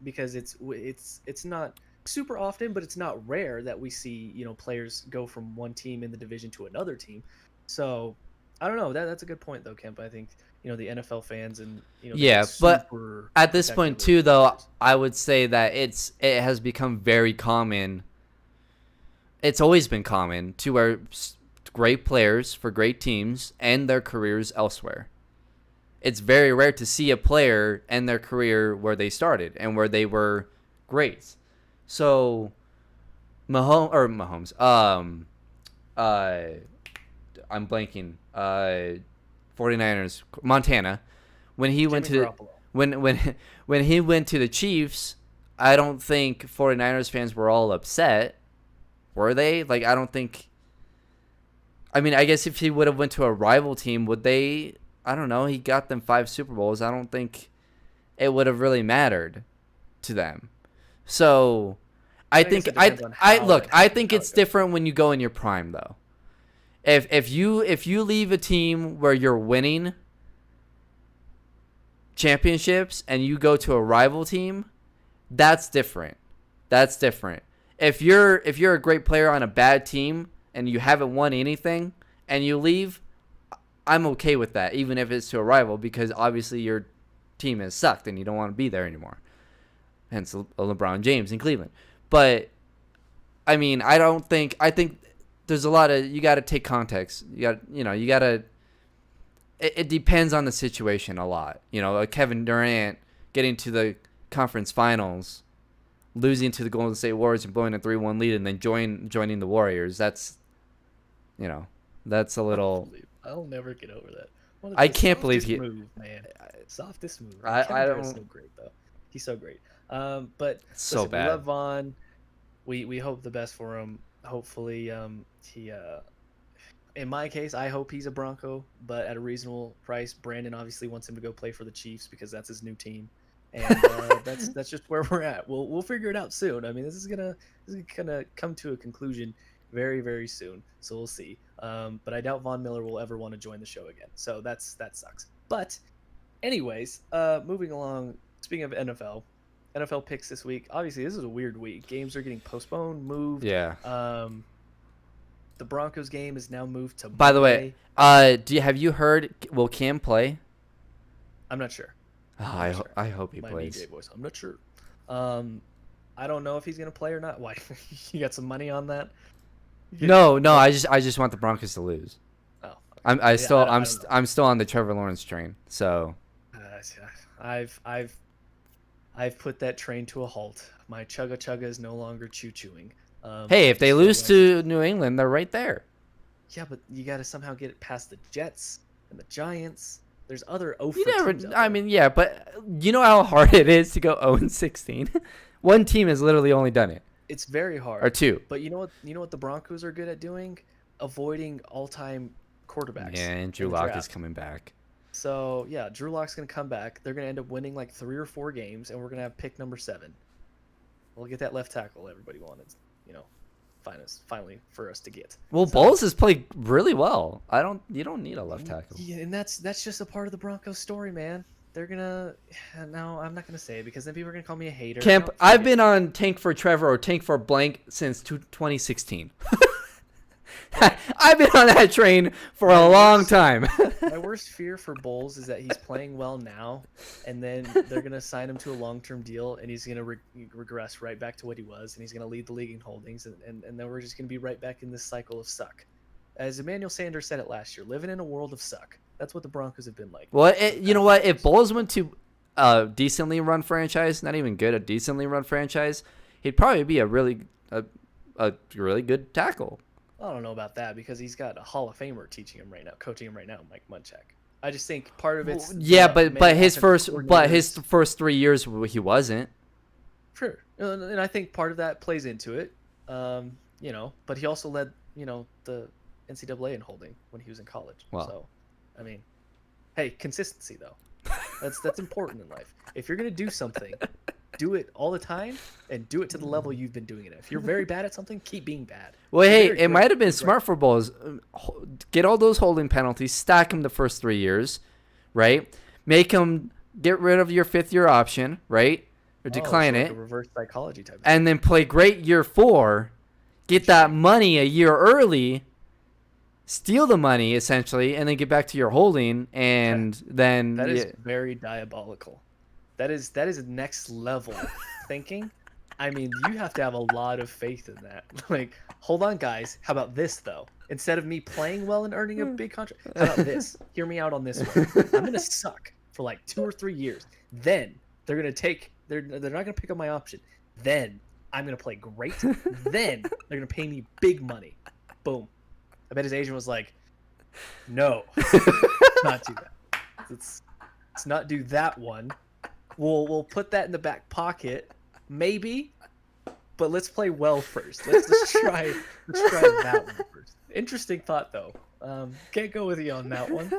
because it's not super often, but it's not rare that we see players go from one team in the division to another team. So I don't know. That's a good point though, Kemp. I think the NFL fans and but at this point too, though, I would say that it has become very common. It's always been common to where great players for great teams end their careers elsewhere. It's very rare to see a player end their career where they started and where they were great. So Mahomes, I'm blanking. 49ers, Montana, when he went to when he went to the Chiefs, I don't think 49ers fans were all upset. Were they? Like, I don't think. I mean, I guess if he would have went to a rival team, would they? I don't know. He got them 5 Super Bowls. I don't think it would have really mattered to them. So, I think it's different when you go in your prime, though. If you leave a team where you're winning championships and you go to a rival team, that's different. That's different. If you're a great player on a bad team and you haven't won anything and you leave, I'm okay with that, even if it's to a rival, because obviously your team has sucked and you don't want to be there anymore. Hence LeBron James in Cleveland. But I mean, I think there's a lot of, you got to take context. You got to. It depends on the situation a lot. Like Kevin Durant getting to the conference finals, losing to the Golden State Warriors and blowing a 3-1 lead, and then joining the Warriors. That's a little. I'll never get over that. I can't believe he. Move, man. Softest move. I don't. So great though. He's so great. But so listen, bad. We love Vaughn. We hope the best for him. Hopefully, he. In my case, I hope he's a Bronco, but at a reasonable price. Brandon obviously wants him to go play for the Chiefs because that's his new team, and that's just where we're at. We'll figure it out soon. I mean, this is gonna come to a conclusion very, very soon. So we'll see. But I doubt Von Miller will ever want to join the show again. So that sucks. But anyways, moving along. Speaking of NFL picks this week. Obviously, this is a weird week. Games are getting postponed, moved. Yeah. The Broncos game is now moved to Monday. By the way, have you heard? Will Cam play? I'm not sure. I hope he plays. DJ voice. I'm not sure. I don't know if he's gonna play or not. Why? You got some money on that? No. I just want the Broncos to lose. Oh. I'm still on the Trevor Lawrence train. So. I've put that train to a halt. My chugga is no longer chewing. Hey, if they lose to New England, they're right there. Yeah, but you got to somehow get it past the Jets and the Giants. There's other teams. I mean, yeah, but you know how hard it is to go 0-16. One team has literally only done it. It's very hard. Or two. But you know what the Broncos are good at doing? Avoiding all-time quarterbacks. Yeah, and Drew in the Lock is draft. coming back. So yeah, Drew Lock's gonna come back. They're gonna end up winning like 3 or 4 games, and we're gonna have pick number 7. We'll get that left tackle everybody wanted, you know, finally for us to get. Well, So, Bowles has played really well. You don't need a left tackle. yeah, and that's just a part of the Broncos story, man. They're gonna no, I'm not gonna say it because then people are gonna call me a hater. Kemp, No, I've been on Tank for Trevor or Tank for Blank since 2016. I've been on that train for a long time. My worst fear for Bowles is that he's playing well now, and then they're gonna sign him to a long-term deal, and he's gonna regress right back to what he was, and he's gonna lead the league in holdings, and then we're just gonna be right back in this cycle of suck. As Emmanuel Sanders said it last year, living in a world of suck. That's what the Broncos have been like. Well, you know what? If Bowles went to a decently run franchise, not even good, a decently run franchise, he'd probably be a really good tackle. I don't know about that because he's got a Hall of Famer coaching him right now, Mike Munchak. I just think part of it's but his first 3 years he wasn't. Sure, and I think part of that plays into it. You know, but he also led the NCAA in holding when he was in college. Wow. So, I mean, hey, consistency though. That's important in life. If you're gonna do something, do it all the time and do it to the level you've been doing it at. If you're very bad at something, keep being bad. Well, hey, it might have been smart for Bowles. Get all those holding penalties, stack him the first 3 years, right? Make him get rid of your 5th-year option, right? Or decline like it. a reverse psychology type of And then play great year 4, get that money a year early, steal the money essentially, and then get back to your holding, and then that is very diabolical. That is next level thinking. I mean, you have to have a lot of faith in that. Like, hold on, guys. How about this though? Instead of me playing well and earning a big contract, how about this? Hear me out on this one. I'm gonna suck for like 2 or 3 years. Then they're gonna they're not gonna pick up my option. Then I'm gonna play great. Then they're gonna pay me big money. Boom. I bet his agent was like, "No, let's not do that. Let's not do that one. We'll put that in the back pocket, maybe, but let's play well first. Let's try that one first." Interesting thought though. Can't go with you on that one,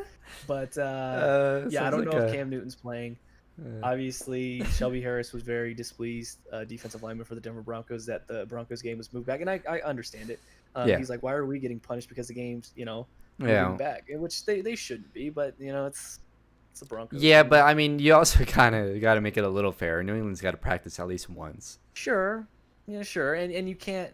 but yeah, I don't know if Cam Newton's playing. Obviously, Shelby Harris was very displeased, defensive lineman for the Denver Broncos, that the Broncos game was moved back, and I understand it. He's like, why are we getting punished because the game's moving back? Which they shouldn't be, but it's the Broncos. Yeah, but I mean, you also kind of got to make it a little fair. New England's got to practice at least once. Sure, yeah, sure, and you can't.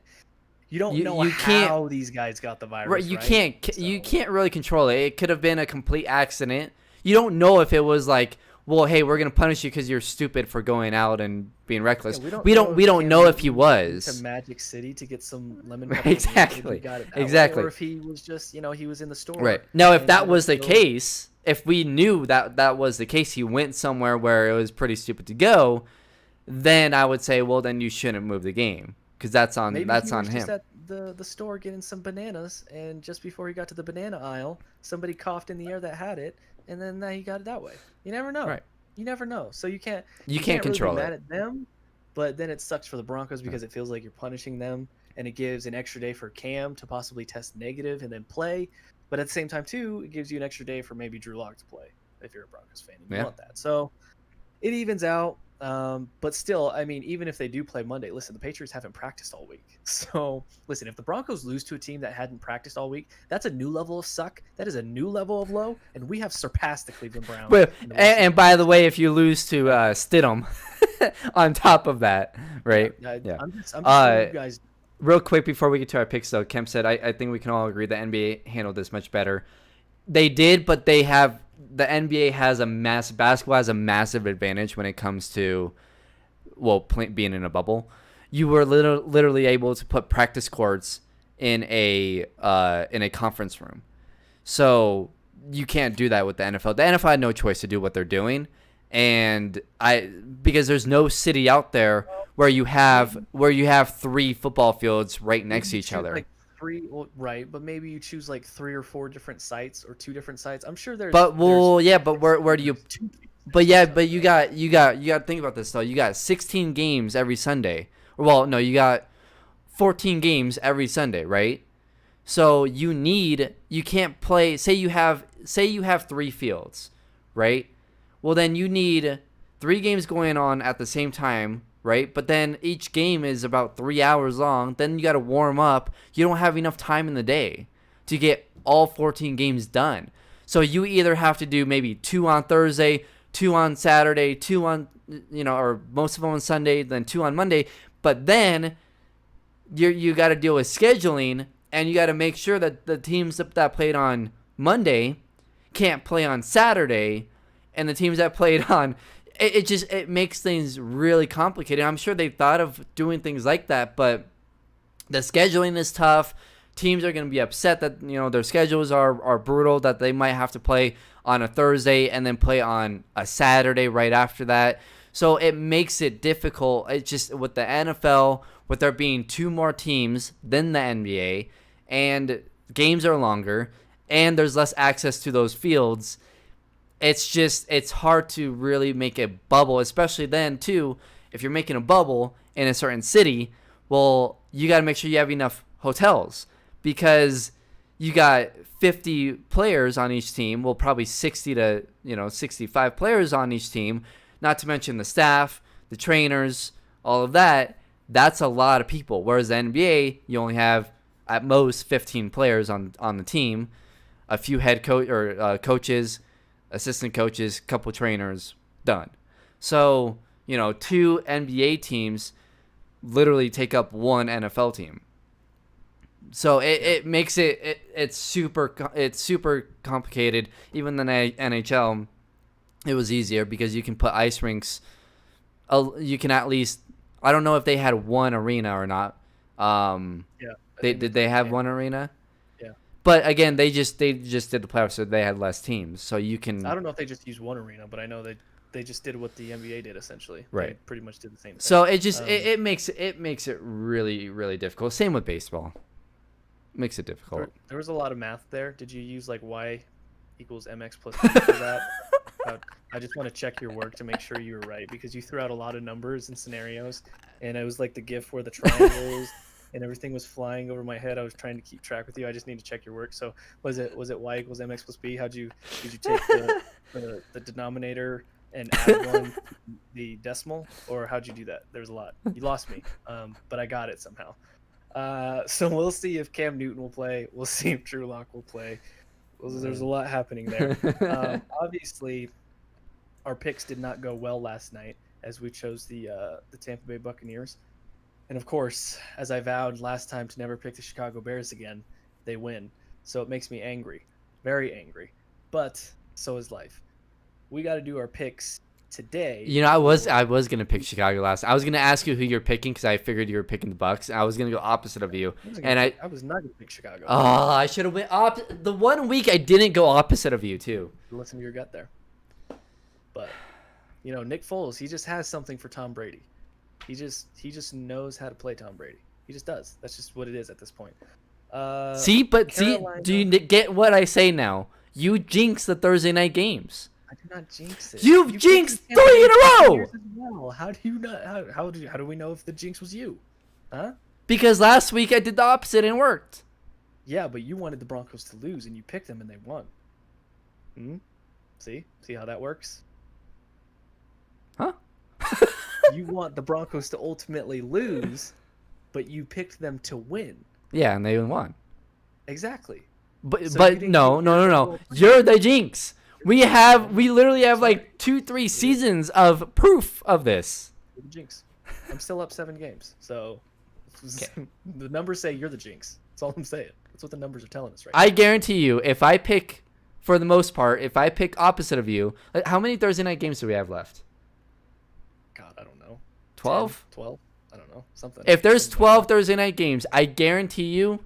You don't know how these guys got the virus. Right, you can't really control it. It could have been a complete accident. You don't know if it was like, well, hey, we're gonna punish you because you're stupid for going out and being reckless. Yeah, we don't know if he was to Magic City to get some lemon. Exactly. Or if he was just he was in the store. Right. Now, if that was the case, if we knew that was the case, he went somewhere where it was pretty stupid to go, then I would say, well, then you shouldn't move the game because that's on him. Just at the store getting some bananas, and just before he got to the banana aisle, somebody coughed in the air that had it, and then he got it that way. You never know. Right. You never know. So you can't control really be mad at them, but then it sucks for the Broncos because it feels like you're punishing them, and it gives an extra day for Cam to possibly test negative and then play. But at the same time, too, it gives you an extra day for maybe Drew Lock to play if you're a Broncos fan. You want that. So it evens out. But still, I mean, even if they do play Monday, listen, the Patriots haven't practiced all week. So, listen, if the Broncos lose to a team that hadn't practiced all week, that's a new level of suck. That is a new level of low, and we have surpassed the Cleveland Browns. Well, and by the way, if you lose to Stidham on top of that, right? Yeah. I'm just you guys. Real quick before we get to our picks, though, Kemp said, I think we can all agree the NBA handled this much better. They did, but the NBA basketball has a massive advantage when it comes to, being in a bubble. You were literally able to put practice courts in a conference room. So you can't do that with the NFL. The NFL had no choice to do what they're doing. And because there's no city out there where you have 3 football fields right next to each other. Like 3, right? But maybe you choose like 3 or 4 different sites or 2 different sites. I'm sure there's. But where do you? But you got to think about this though. You got 16 games every Sunday. Well, no, you got 14 games every Sunday, right? So you can't play. Say you have 3 fields, right? Well, then you need 3 games going on at the same time, right? But then each game is about 3 hours long. Then you got to warm up. You don't have enough time in the day to get all 14 games done. So you either have to do maybe 2 on Thursday, 2 on Saturday, 2 on, or most of them on Sunday, then 2 on Monday. But then you got to deal with scheduling, and you got to make sure that the teams that played on Monday can't play on Saturday, and the teams that played on it makes things really complicated. I'm sure they thought of doing things like that, but the scheduling is tough. Teams are going to be upset that their schedules are brutal, that they might have to play on a Thursday and then play on a Saturday right after that. So it makes it difficult. It's just with the NFL, with there being 2 more teams than the NBA, and games are longer, and there's less access to those fields. It's hard to really make a bubble, especially then too. If you're making a bubble in a certain city, well, you got to make sure you have enough hotels, because you got 50 players on each team. Well, probably 60 to 65 players on each team. Not to mention the staff, the trainers, all of that. That's a lot of people. Whereas the NBA, you only have at most 15 players on the team, a few head coach or coaches, assistant coaches, couple trainers, done. So 2 NBA teams literally take up 1 NFL team. So it makes it's super complicated. Even the NHL, it was easier because you can put ice rinks. You can at least, I don't know if they had 1 arena or not. Yeah. Did they have 1 arena? Yeah. But again, they just did the playoffs, so they had less teams. So you can. I don't know if they just used 1 arena, but I know they just did what the NBA did essentially. Right. They pretty much did the same thing. So it just it makes it really, really difficult. Same with baseball. Makes it difficult. There was a lot of math there. Did you use like y equals mx plus b for that? I just want to check your work to make sure you were right, because you threw out a lot of numbers and scenarios, and it was like the GIF where the triangles and everything was flying over my head. I was trying to keep track with you. I just need to check your work. So was it y equals mx plus b? Did you take the denominator and add 1 to the decimal, or how'd you do that? There was a lot. You lost me, but I got it somehow. So we'll see if Cam Newton will play. We'll see if Drew Lock will play. There's a lot happening there. Obviously, our picks did not go well last night, as we chose the Tampa Bay Buccaneers. And of course, as I vowed last time to never pick the Chicago Bears again, they win. So it makes me angry, very angry. But so is life. We got to do our picks today. I was gonna pick Chicago last. I was gonna ask you who you're picking, because I figured you were picking the Bucks. I was gonna go opposite of you, I was not gonna pick Chicago. Oh, I should have went the 1 week I didn't go opposite of you too. Listen to your gut there. But Nick Foles, he just has something for Tom Brady. He just knows how to play Tom Brady. He just does. That's just what it is at this point. Do you get what I say now? You jinx the Thursday night games. I do not jinx it. You've jinxed 3 in a row. Well, how do you not? How do we know if the jinx was you? Huh? Because last week I did the opposite and it worked. Yeah, but you wanted the Broncos to lose, and you picked them, and they won. See how that works? Huh? You want the Broncos to ultimately lose, but you picked them to win. Yeah, and they won. Exactly. But no. You're the jinx. We literally have like 2-3 seasons of proof of this. You're the jinx. I'm still up 7 games, so okay. The numbers say you're the jinx. That's all I'm saying. That's what the numbers are telling us right now. I guarantee you, if I pick, for the most part, if I pick opposite of you, how many Thursday night games do we have left? God, I don't know. 12? 12? I don't know. Something. If there's 12 Thursday night games, I guarantee you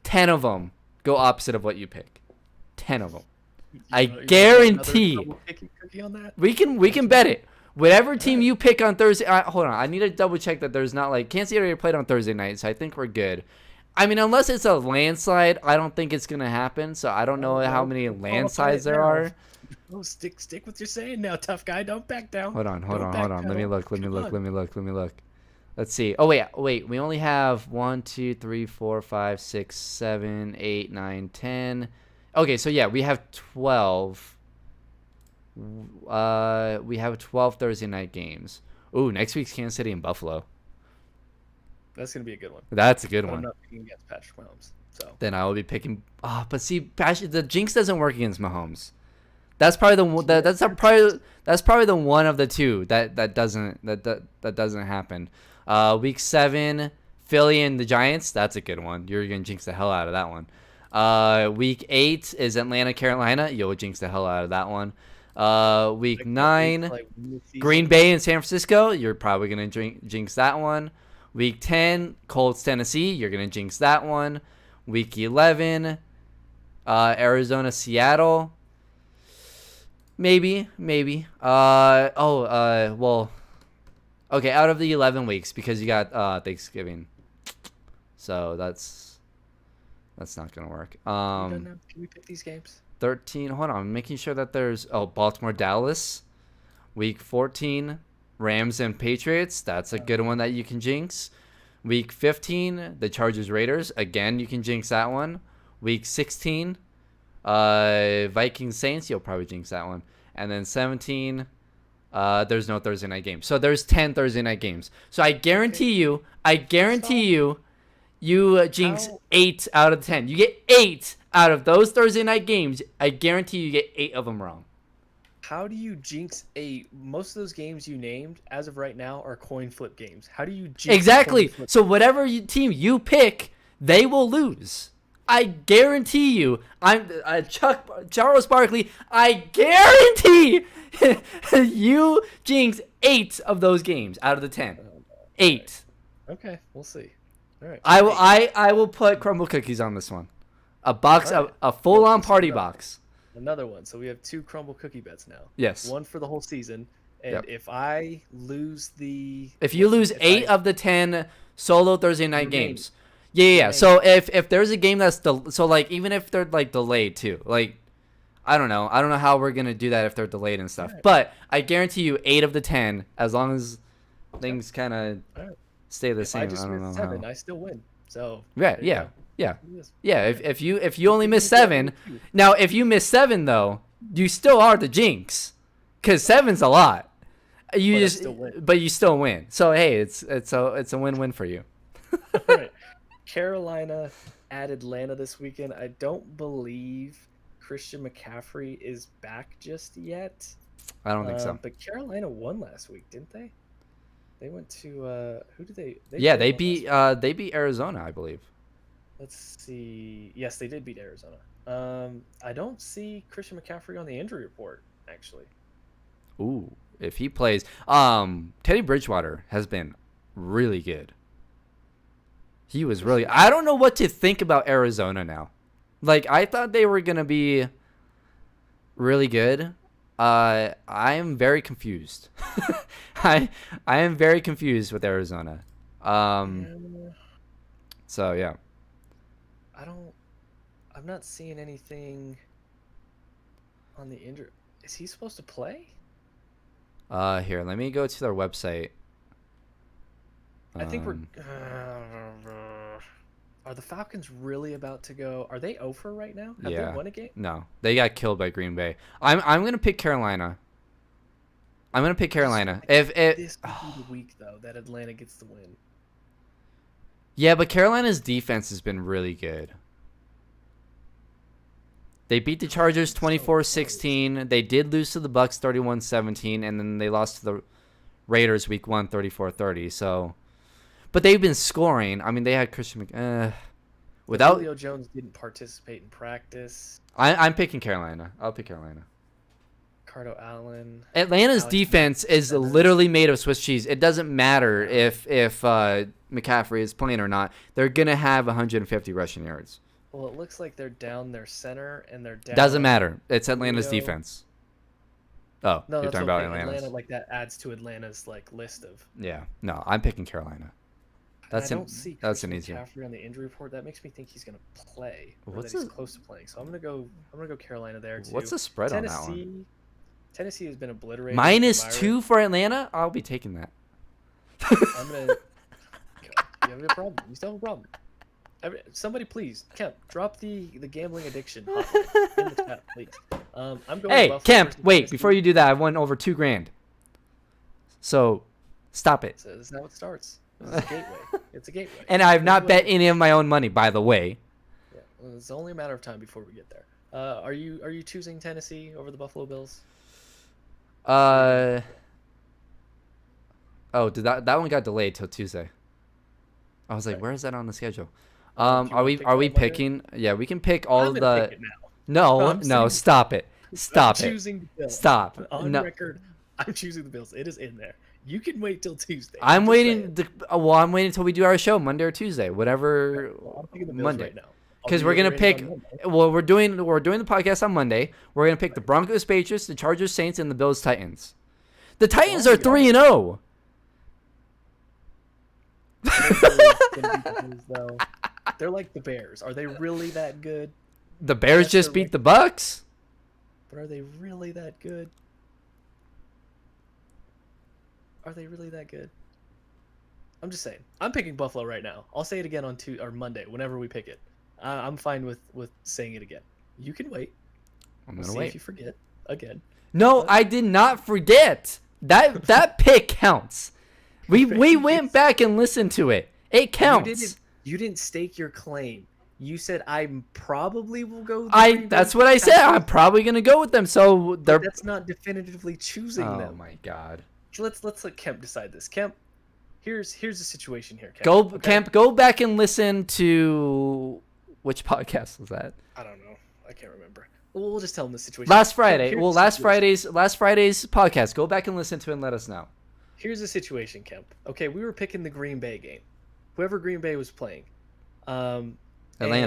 10 of them go opposite of what you pick. 10 of them. I guarantee. We can bet it. Whatever team you pick on Thursday. Hold on. I need to double check that there's not like Kansas City already played on Thursday night, so I think we're good. I mean, unless it's a landslide, I don't think it's gonna happen. So I don't know how many landslides there are. Oh, stick with your saying now, tough guy. Don't back down. Hold on. Let me look. Let's see. Oh wait. We only have 1, 2, 3, 4, 5, 6, 7, 8, 9, 10. Okay, so yeah, we have 12. We have 12 Thursday night games. Ooh, next week's Kansas City and Buffalo. That's gonna be a good one. That's a good But I'm one. not picking against Patrick Mahomes. So Then I will be picking. But see, the jinx doesn't work against Mahomes. That's probably that's probably the one of the two that doesn't happen. Week 7, Philly and the Giants. That's a good one. You're gonna jinx the hell out of that one. Week 8 is Atlanta, Carolina. You'll jinx the hell out of that one. Week 9, Green Bay and San Francisco. You're probably gonna jinx that one. Week 10, Colts, Tennessee. You're gonna jinx that one. Week 11, Arizona, Seattle. Maybe. Well, okay, out of the 11 weeks, because you got Thanksgiving. So that's not going to work. Can we pick these games? 13, hold on, I'm making sure that there's Baltimore, Dallas. Week 14, Rams and Patriots. That's a good one that you can jinx. Week 15, the Chargers, Raiders. Again, you can jinx that one. Week 16, Vikings, Saints. You'll probably jinx that one. And then 17, there's no Thursday night game. So there's 10 Thursday night games. So I guarantee you, you jinx 8 out of 10. You get 8 out of those Thursday night games. I guarantee you get 8 of them wrong. How do you jinx 8? Most of those games you named, as of right now, are coin flip games. How do you jinx Exactly. So whatever team you pick, they will lose. I guarantee you. I'm Charles Barkley. I guarantee you jinx 8 of those games out of the 10. 8. Okay, we'll see. All right. I will put crumble cookies on this one. A box All right. a full on party box. Another one. So we have 2 crumble cookie bets now. Yes. One for the whole season. And Yep. if I lose If you lose 8 of the 10 solo Thursday night games. Yeah. So if there's a game that's even if they're like delayed too, like I don't know how we're gonna do that if they're delayed and stuff. Right. But I guarantee you 8 of the 10, as long as things kind of stay the same. I just don't know missed 7, I still win. So yeah. If you only miss 7, now if you miss 7 though, you still are the jinx, because 7's a lot. But you still win. So hey, it's a win-win for you. All right. Carolina at Atlanta this weekend. I don't believe Christian McCaffrey is back just yet. I don't think so. But Carolina won last week, didn't they? They went to who did they? They beat Arizona, I believe. Let's see. Yes, they did beat Arizona. I don't see Christian McCaffrey on the injury report, actually. Ooh, if he plays, Teddy Bridgewater has been really good. He was really. I don't know what to think about Arizona now. Like, I thought they were gonna be really good. I am very confused. I am very confused with Arizona. So yeah. I'm not seeing anything on the injury. Is he supposed to play? Here, let me go to their website. I think we're. Are the Falcons really about to go? Are they over right now? Have they won a game? No, they got killed by Green Bay. I'm gonna pick Carolina. If this could be the week though that Atlanta gets the win. Yeah, but Carolina's defense has been really good. They beat the Chargers 24-16. They did lose to the Bucks 31-17, and then they lost to the Raiders week 1 34-30. So, but they've been scoring. I mean, they had Christian without Julio Jones didn't participate in practice. I'm picking Carolina. I'll pick Carolina. Cardo Allen. Atlanta's defense is literally made of Swiss cheese. It doesn't matter if McCaffrey is playing or not. They're gonna have 150 rushing yards. Well, it looks like they're down their center and they're down. Doesn't matter. It's Atlanta's defense. Oh, no, you're talking about Atlanta's. Atlanta, like that adds to Atlanta's like list of. Yeah, no, I'm picking Carolina. That's an easy McCaffrey on the injury report. That makes me think he's gonna play. Or that he's close to playing. So I'm gonna go Carolina there too. What's the spread on that one? Tennessee has been obliterated. -2 for Atlanta. I'll be taking that. You have a problem. You still have a problem. Somebody please, Kemp, drop the gambling addiction hotline in the chat, please. I'm going. Hey, Buffalo Kemp, versus wait, Tennessee. before you do that, I won over $2,000. So, stop it. So this is how it starts. This is a gateway. It's a gateway. And I have not bet any of my own money, by the way. Yeah, well, it's only a matter of time before we get there. Are you choosing Tennessee over the Buffalo Bills? Oh, did that one got delayed till Tuesday? I was like, Right. where is that on the schedule? Do you wanna pick Are we that Monday? picking? Yeah, we can pick all I'm of gonna the. pick it now. No, I'm no, saying- stop it, stop I'm it, choosing the Bills. stop. On No, record, I'm choosing the Bills. It is in there. You can wait till Tuesday. I'm just waiting. saying. Well, I'm waiting until we do our show Monday or Tuesday, whatever. Well, I'm picking the Bills Monday. right now. I'll Because be we're gonna reiterating pick. on Monday. Well, we're doing the podcast on Monday. We're gonna pick the Broncos, Patriots, the Chargers, Saints, and the Bills, Titans. The Titans Oh, are yeah. 3-0. Though. They're like the Bears. Are they really that good? The Bears Yes, just they're beat the Bucks. But are they really that good? Are they really that good? I'm just saying. I'm picking Buffalo right now. I'll say it again on Monday, whenever we pick it. I'm fine with saying it again. You can wait. I'm We'll gonna see wait. if you forget again. No, I did not forget. That pick counts. We went back and listened to it. It counts. You didn't stake your claim. You said I probably will go. That's what I said. I'm probably gonna go with them. So they're. That's not definitively choosing Oh them. my god. Let's let Kemp decide this. Kemp, here's the situation here. Kemp. Go okay? Kemp. Go back and listen to which podcast was that? I don't know. I can't remember. We'll just tell him the situation. Last Kemp, Friday. here's Well, the situation. last Friday's podcast. Go back and listen to it and let us know. Here's the situation, Kemp. Okay, we were picking the Green Bay game. Whoever Green Bay was playing. Atlanta.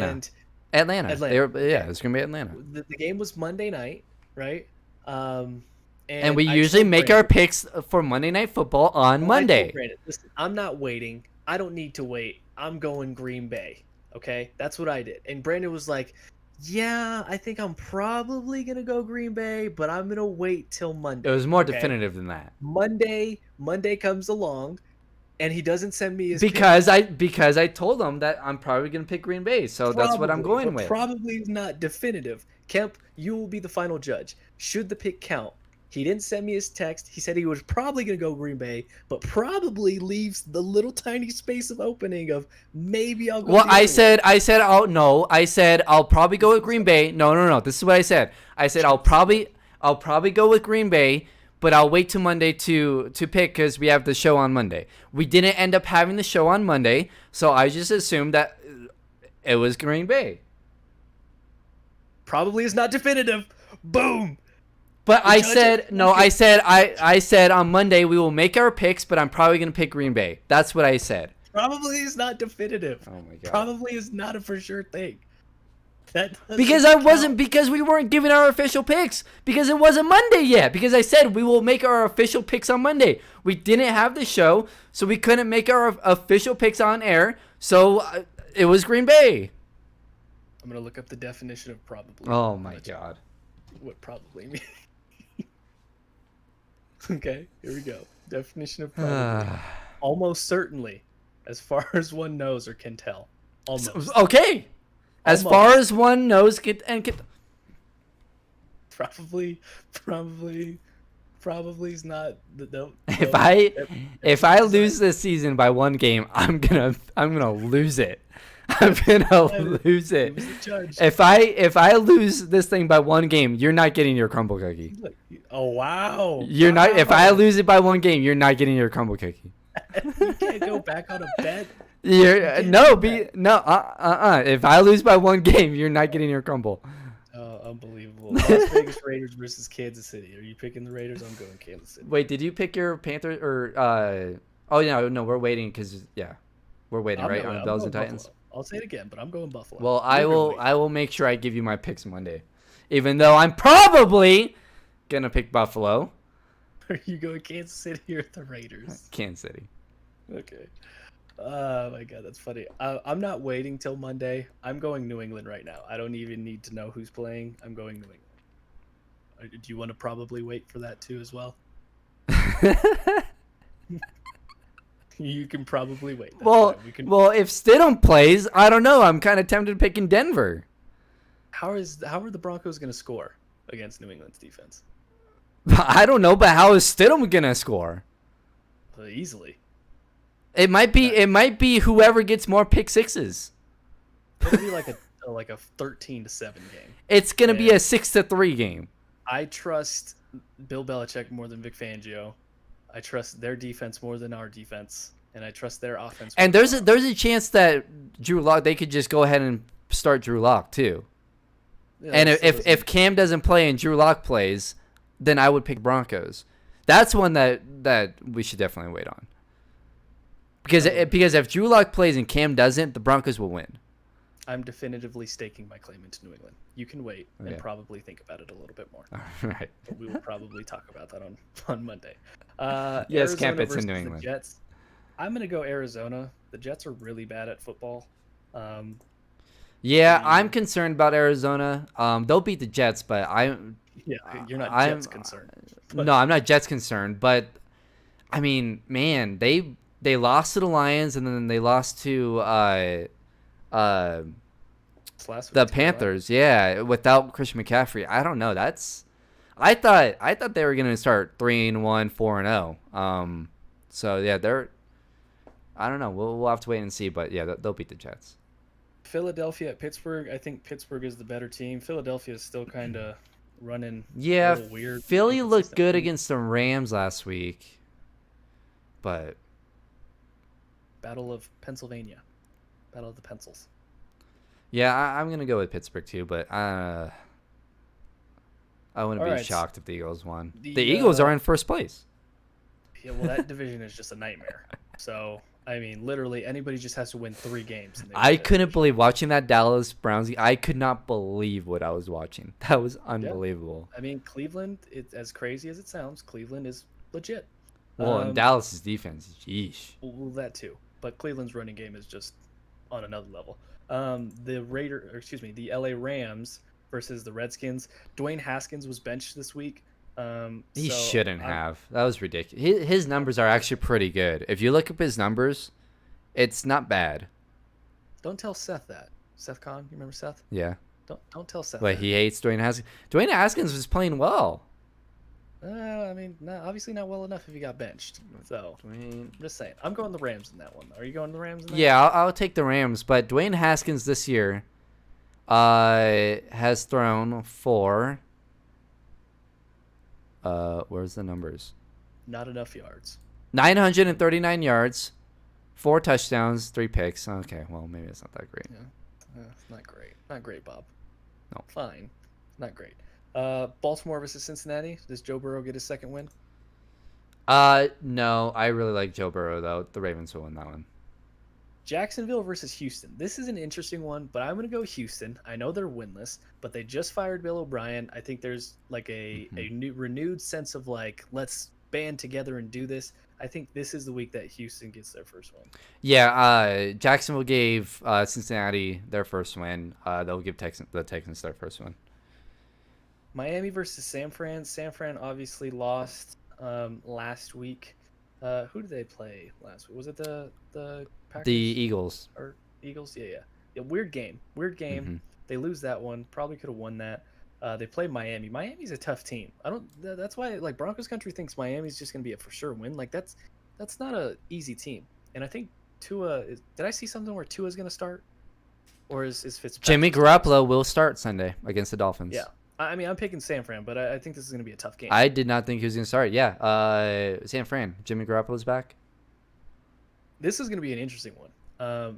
And Atlanta. Atlanta. Yeah, it's gonna be Atlanta. the game was Monday night, right? And we I usually told make our Brandon- picks for Monday Night Football on I told Monday. Brandon, listen, I'm not waiting. I don't need to wait. I'm going Green Bay. Okay, that's what I did. And Brandon was like, "Yeah, I think I'm probably gonna go Green Bay, but I'm gonna wait till Monday." It was more okay? definitive than that. Monday comes along, and he doesn't send me his Because I told him that I'm probably gonna pick Green Bay, so that's what I'm Probably, going but with. Probably is not definitive. Kemp, you will be the final judge. Should the pick count? He didn't send me his text. He said he was probably going to go Green Bay, but probably leaves the little tiny space of opening of maybe I'll go. Well, the other way. I said I'll probably go with Green Bay. No. This is what I said. I said I'll probably go with Green Bay, but I'll wait till Monday to pick because we have the show on Monday. We didn't end up having the show on Monday, so I just assumed that it was Green Bay. Probably is not definitive. Boom. But The I judge- said no. I said on Monday we will make our picks, but I'm probably gonna pick Green Bay. That's what I said. Probably is not definitive. Oh my god. Probably is not a for sure thing. That doesn't Because I count. wasn't because we weren't giving our official picks because it wasn't Monday yet. Because I said we will make our official picks on Monday. We didn't have the show, so we couldn't make our official picks on air. So it was Green Bay. I'm gonna look up the definition of probably. Oh my god. What probably means. Okay, here we go. Definition of probably. Almost certainly, as far as one knows or can tell. Almost. Okay. As Almost. far as one knows, Probably is not the no. if I lose this season by one game, I'm gonna lose it. I'm gonna lose it. He was the judge. If I lose this thing by one game, you're not getting your crumble cookie. Look, oh wow. You're not. If I Wow. lose it by one game, you're not getting your crumble cookie. You can't go back on a bet. You're can't no do be no If I lose by one game, you're not getting your crumble. Oh, unbelievable. Las Vegas Raiders versus Kansas City. Are you picking the Raiders? I'm going Kansas City. Wait, did you pick your Panthers or Oh no, we're waiting because we're waiting right on Bills and Titans. Buffalo. I'll say it again, but I'm going Buffalo. Well, I You're gonna will. wait. I will make sure I give you my picks Monday, even though I'm probably gonna pick Buffalo, Are you going Kansas City or the Raiders? Kansas City. Okay. Oh my god, that's funny. I'm not waiting till Monday. I'm going New England right now. I don't even need to know who's playing. I'm going New England. Do you want to probably wait for that too as well? You can probably wait. That's Well, fine. We can. well, if Stidham plays, I don't know. I'm kind of tempted to pick in Denver. How are the Broncos going to score against New England's defense? I don't know, but how is Stidham gonna score? Easily. It might be whoever gets more pick sixes. It'll be like a 13-7 game. It's gonna be And a 6-3 game. I trust Bill Belichick more than Vic Fangio. I trust their defense more than our defense, and I trust their offense. And there's a chance that Drew Lock they could just go ahead and start Drew Lock too. Yeah, And if Cam doesn't play and Drew Lock plays, then I would pick Broncos. That's one that we should definitely wait on. Because if Drew Lock plays and Cam doesn't, the Broncos will win. I'm definitively staking my claim into New England. You can wait and probably think about it a little bit more. All right. But we will probably talk about that on Monday. Yes, Arizona Camp, it's in versus New the England. Jets. I'm gonna go Arizona. The Jets are really bad at football. Yeah, I'm concerned about Arizona. They'll beat the Jets, but You're not Jets concerned. No, I'm not Jets concerned, but I mean, man, they lost to the Lions and then they lost to the Panthers. Yeah, without Christian McCaffrey. I don't know. I thought they were gonna start 3-1, 4-0. So yeah, I don't know. We'll have to wait and see, but yeah, they'll beat the Jets. Philadelphia at Pittsburgh. I think Pittsburgh is the better team. Philadelphia is still kind of running. Yeah, a little weird. Philly looked good against the Rams last week, but Battle of Pennsylvania. Battle of the Pencils. yeah, I'm gonna go with Pittsburgh too, but I wouldn't be shocked if the Eagles won. The Eagles are in first place. Yeah, well, that division is just a nightmare. So, I mean, literally anybody just has to win 3 games. I couldn't believe watching that Dallas Browns. I could not believe what I was watching. That was unbelievable. Yeah. I mean, Cleveland, as crazy as it sounds, Cleveland is legit. Well, and Dallas's defense, yeesh. Well, that too. But Cleveland's running game is just on another level. The LA Rams versus the Redskins. Dwayne Haskins was benched this week. He shouldn't have. That was ridiculous. His numbers are actually pretty good. If you look up his numbers, it's not bad. Don't tell Seth that. Seth Kahn, you remember Seth? Yeah. Don't tell Seth. But he hates Dwayne Haskins. Dwayne Haskins was playing well. I mean, obviously not well enough if he got benched. So, I'm just saying. I'm going the Rams in that one. Are you going the Rams in that? Yeah, I'll take the Rams. But Dwayne Haskins this year has thrown for... where's the numbers? Not enough yards. 939 yards, 4 touchdowns, 3 picks. Okay, well, maybe it's not that great. Yeah, it's not great. Not great, Bob. No. Fine. Not great. Baltimore versus Cincinnati. Does Joe Burrow get his second win? No, I really like Joe Burrow, though. The Ravens will win that one. Jacksonville versus Houston. This is an interesting one, but I'm going to go Houston. I know they're winless, but they just fired Bill O'Brien. I think there's like a new renewed sense of like, let's band together and do this. I think this is the week that Houston gets their first win. Yeah, Jacksonville gave Cincinnati their first win. They'll give the Texans their first win. Miami versus San Fran. San Fran obviously lost last week. Who did they play last week? Was it the Packers? The Eagles. Or Eagles? Yeah. Weird game. Mm-hmm. They lose that one. Probably could have won that. They play Miami. Miami's a tough team. That's why like Broncos country thinks Miami's just gonna be a for sure win. Like that's not a easy team. And I think Tua did I see something where Tua's gonna start? Or is Fitzpatrick? Jimmy Garoppolo will start Sunday against the Dolphins. Yeah. I mean, I'm picking San Fran, but I think this is going to be a tough game. I did not think he was going to start. Yeah, San Fran. Jimmy Garoppolo's back. This is going to be an interesting one.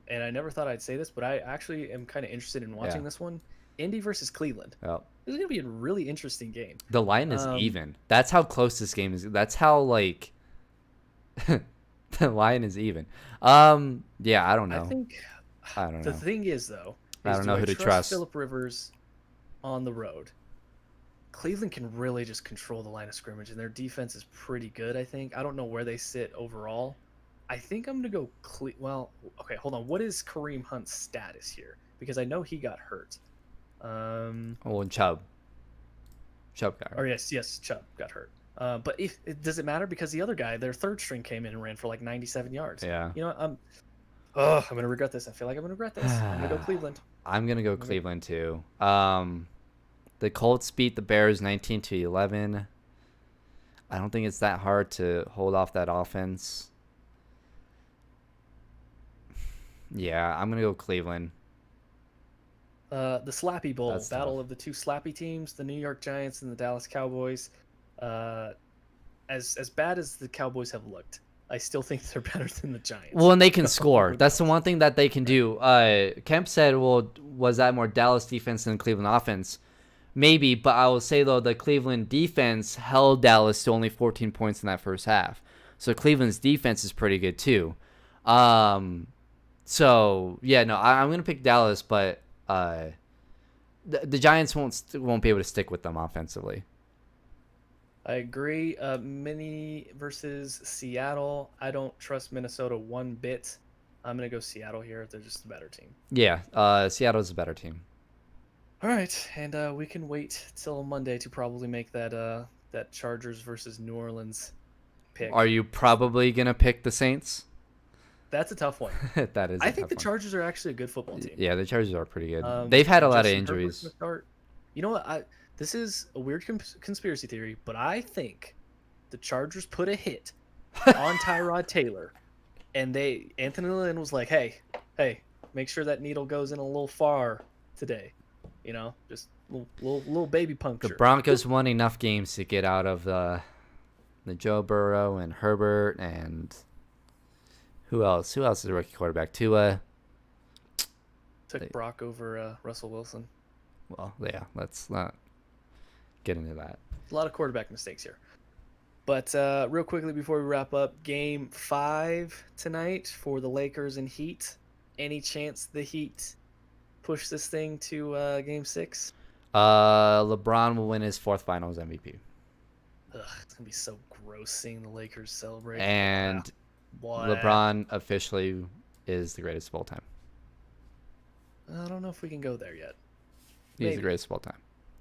And I never thought I'd say this, but I actually am kind of interested in watching this one. Indy versus Cleveland. Oh. This is going to be a really interesting game. The line is even. That's how close this game is. That's how, like, the line is even. Yeah, I don't know. I don't know. The thing is, though, I don't know who to trust. Phillip Rivers on the road. Cleveland can really just control the line of scrimmage, and their defense is pretty good, I think. I don't know where they sit overall. I think I'm going to go well, okay, hold on. What is Kareem Hunt's status here? Because I know he got hurt. And Chubb. Chubb got hurt. Or yes, Chubb got hurt. But if it does it matter because the other guy, their third string, came in and ran for like 97 yards. Yeah. You know what? I'm gonna regret this. I feel like I'm gonna regret this. I'm gonna go Cleveland. I'm gonna go Cleveland too. The Colts beat the Bears 19-11. I don't think it's that hard to hold off that offense. Yeah, I'm gonna go Cleveland. The Slappy Bowl, That's battle tough. of the two Slappy teams, the New York Giants and the Dallas Cowboys. As bad as the Cowboys have looked, I still think they're better than the Giants. Well, and they can score. That's the one thing that they can do. Kemp said, well, was that more Dallas defense than Cleveland offense? Maybe, but I will say, though, the Cleveland defense held Dallas to only 14 points in that first half. So Cleveland's defense is pretty good, too. So, yeah, no, I'm going to pick Dallas, but the Giants won't be able to stick with them offensively. I agree. Mini versus Seattle. I don't trust Minnesota one bit. I'm going to go Seattle here. They're just a better team. Yeah, Seattle's a better team. All right, and we can wait till Monday to probably make that Chargers versus New Orleans pick. Are you probably going to pick the Saints? That's a tough one. That is. I think the Chargers are actually a good football team. Yeah, the Chargers are pretty good. They've had a lot of injuries. You know what? This is a weird conspiracy theory, but I think the Chargers put a hit on Tyrod Taylor, and Anthony Lynn was like, "Hey, make sure that needle goes in a little far today." You know, just little baby puncture. The Broncos won enough games to get out of the Joe Burrow and Herbert and who else? Who else is a rookie quarterback? Tua. Took Brock over Russell Wilson. Well, yeah, let's not get into that. A lot of quarterback mistakes here. But real quickly before we wrap up, Game 5 tonight for the Lakers and Heat. Any chance the Heat push this thing to Game 6? LeBron will win his 4th Finals MVP. Ugh, it's gonna be so gross seeing the Lakers celebrate. And LeBron officially is the greatest of all time. I don't know if we can go there yet. He's the greatest of all time.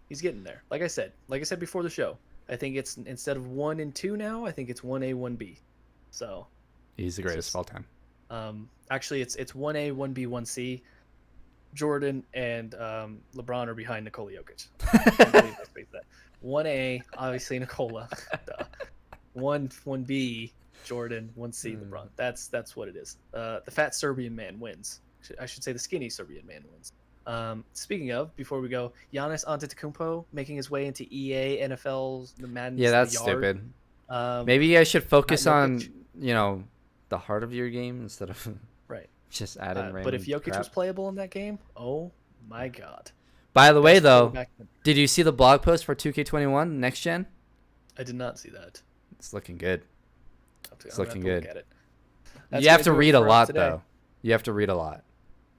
He's getting there. Like I said before the show, I think it's instead of 1 and 2 now, I think it's 1A, 1B. So he's the greatest of all time. Actually, it's 1A, 1B, 1C. Jordan and LeBron are behind Nikola Jokic. 1A, obviously Nikola. 1B, Jordan. 1C, LeBron. That's what it is. The fat Serbian man wins. I should say the skinny Serbian man wins. Speaking of, before we go, Giannis Antetokounmpo making his way into EA NFL's the Madden. Yeah, that's stupid. Maybe you guys should focus on the heart of your game instead of right. Just adding random but if Jokic crap. was playable in that game, oh my god. By the way, though, did you see the blog post for 2K21 next gen? I did not see that. It's looking good. It's looking good. Look at it. You have to read a lot, though. You have to read a lot.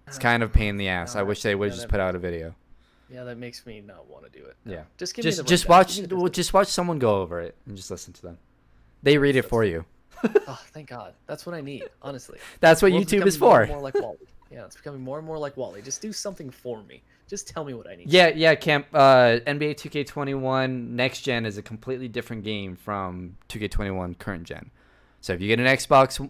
It's kind of a pain in the ass. I wish they would just put out a video. Yeah, that makes me not want to do it. Yeah. Just give me the just watch someone go over it and just listen to them. They read it for you. Oh, thank God. That's what I need, honestly. That's what YouTube is for. More like Wally. Yeah, it's becoming more and more like Wally. Just do something for me. Just tell me what I need. Yeah, Camp. NBA 2K21 next gen is a completely different game from 2K21 current gen. So if you get an Xbox,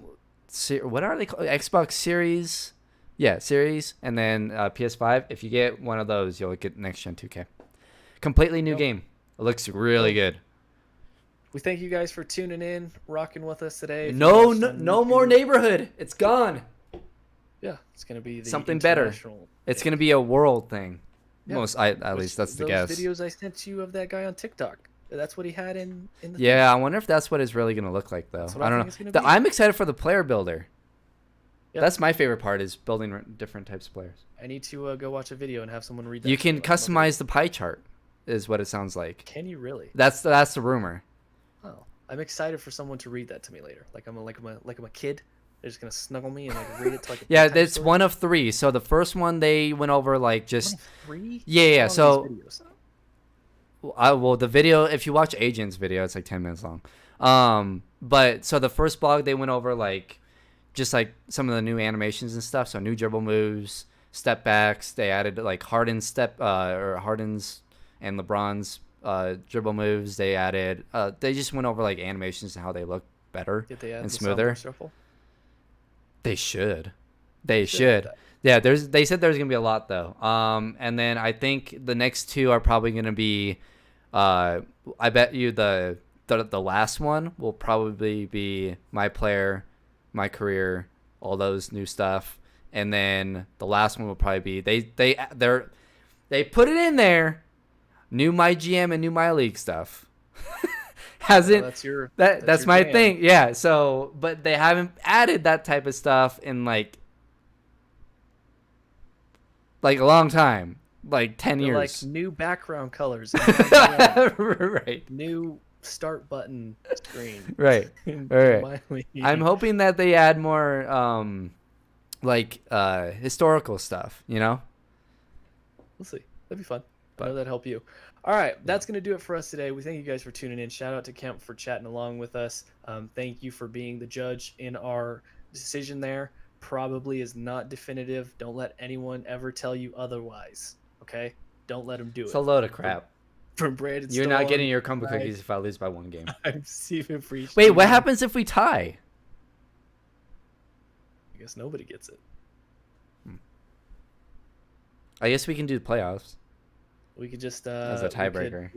what are they called? Xbox Series? Yeah, Series, and then PS5. If you get one of those, you'll get next gen 2K. Completely new game. It looks really good. We thank you guys for tuning in, rocking with us today. No more neighborhood. It's gone. Yeah, it's gonna be something better. It's gonna be a world thing. Yeah. At least that's the guess. Those videos I sent you of that guy on TikTok. That's what he had in the Yeah, I wonder if that's what it's really gonna look like, though. I don't know. I'm excited for the player builder. Yep. That's my favorite part, is building different types of players. I need to go watch a video and have someone read that. You can customize the pie chart, is what it sounds like. Can you really? That's the rumor. Oh, I'm excited for someone to read that to me later. Like I'm a kid. They're just gonna snuggle me and read it to yeah, it's one of 3. So the first one they went over just 3. Yeah. So the video, if you watch Agent's video, it's like 10 minutes long. But so the first blog they went over just some of the new animations and stuff. So new dribble moves, step backs. They added Harden's and LeBron's dribble moves. They added. They just went over like animations and how they look better Did they add and the smoother. software shuffle? They should. They Should should. have Yeah, they said there's gonna be a lot though. And then I think the next two are probably gonna be, I bet you the last one will probably be my player, my career, all those new stuff, and then the last one will probably be they put it in there, new my GM and new my league stuff. Hasn't that's your my jam. thing, yeah. So, but they haven't added that type of stuff in like a long time, like 10 They're years. like new background colors, Right. new start button screen. Right. in Right. my league. I'm hoping that they add more historical stuff, you know? We'll see. That'd be fun. But- I know that'd help you. All right, that's going to do it for us today. We thank you guys for tuning in. Shout out to Kemp for chatting along with us. Thank you for being the judge in our decision there. Probably is not definitive. Don't let anyone ever tell you otherwise. Okay? Don't let them do It's it. a load of crap. From Brandon You're not Stone, getting your crumble right. cookies if I lose by one game. I'm Stephen Freach. Wait, what happens if we tie? I guess nobody gets it. I guess we can do the playoffs. We could just As a tiebreaker.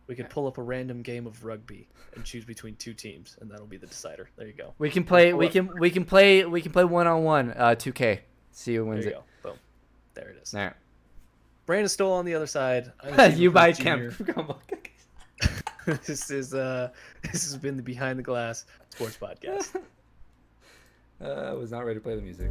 We could pull up a random game of rugby and choose between two teams, and that'll be the decider. There you go. We can play. We can play 1-on-1. 2K. See who There wins you it. go. Boom. There it is. All right. Brandon Stoll on the other side. You buy Kemp crumble cookies. This has been the Behind the Glass Sports Podcast. I was not ready to play the music.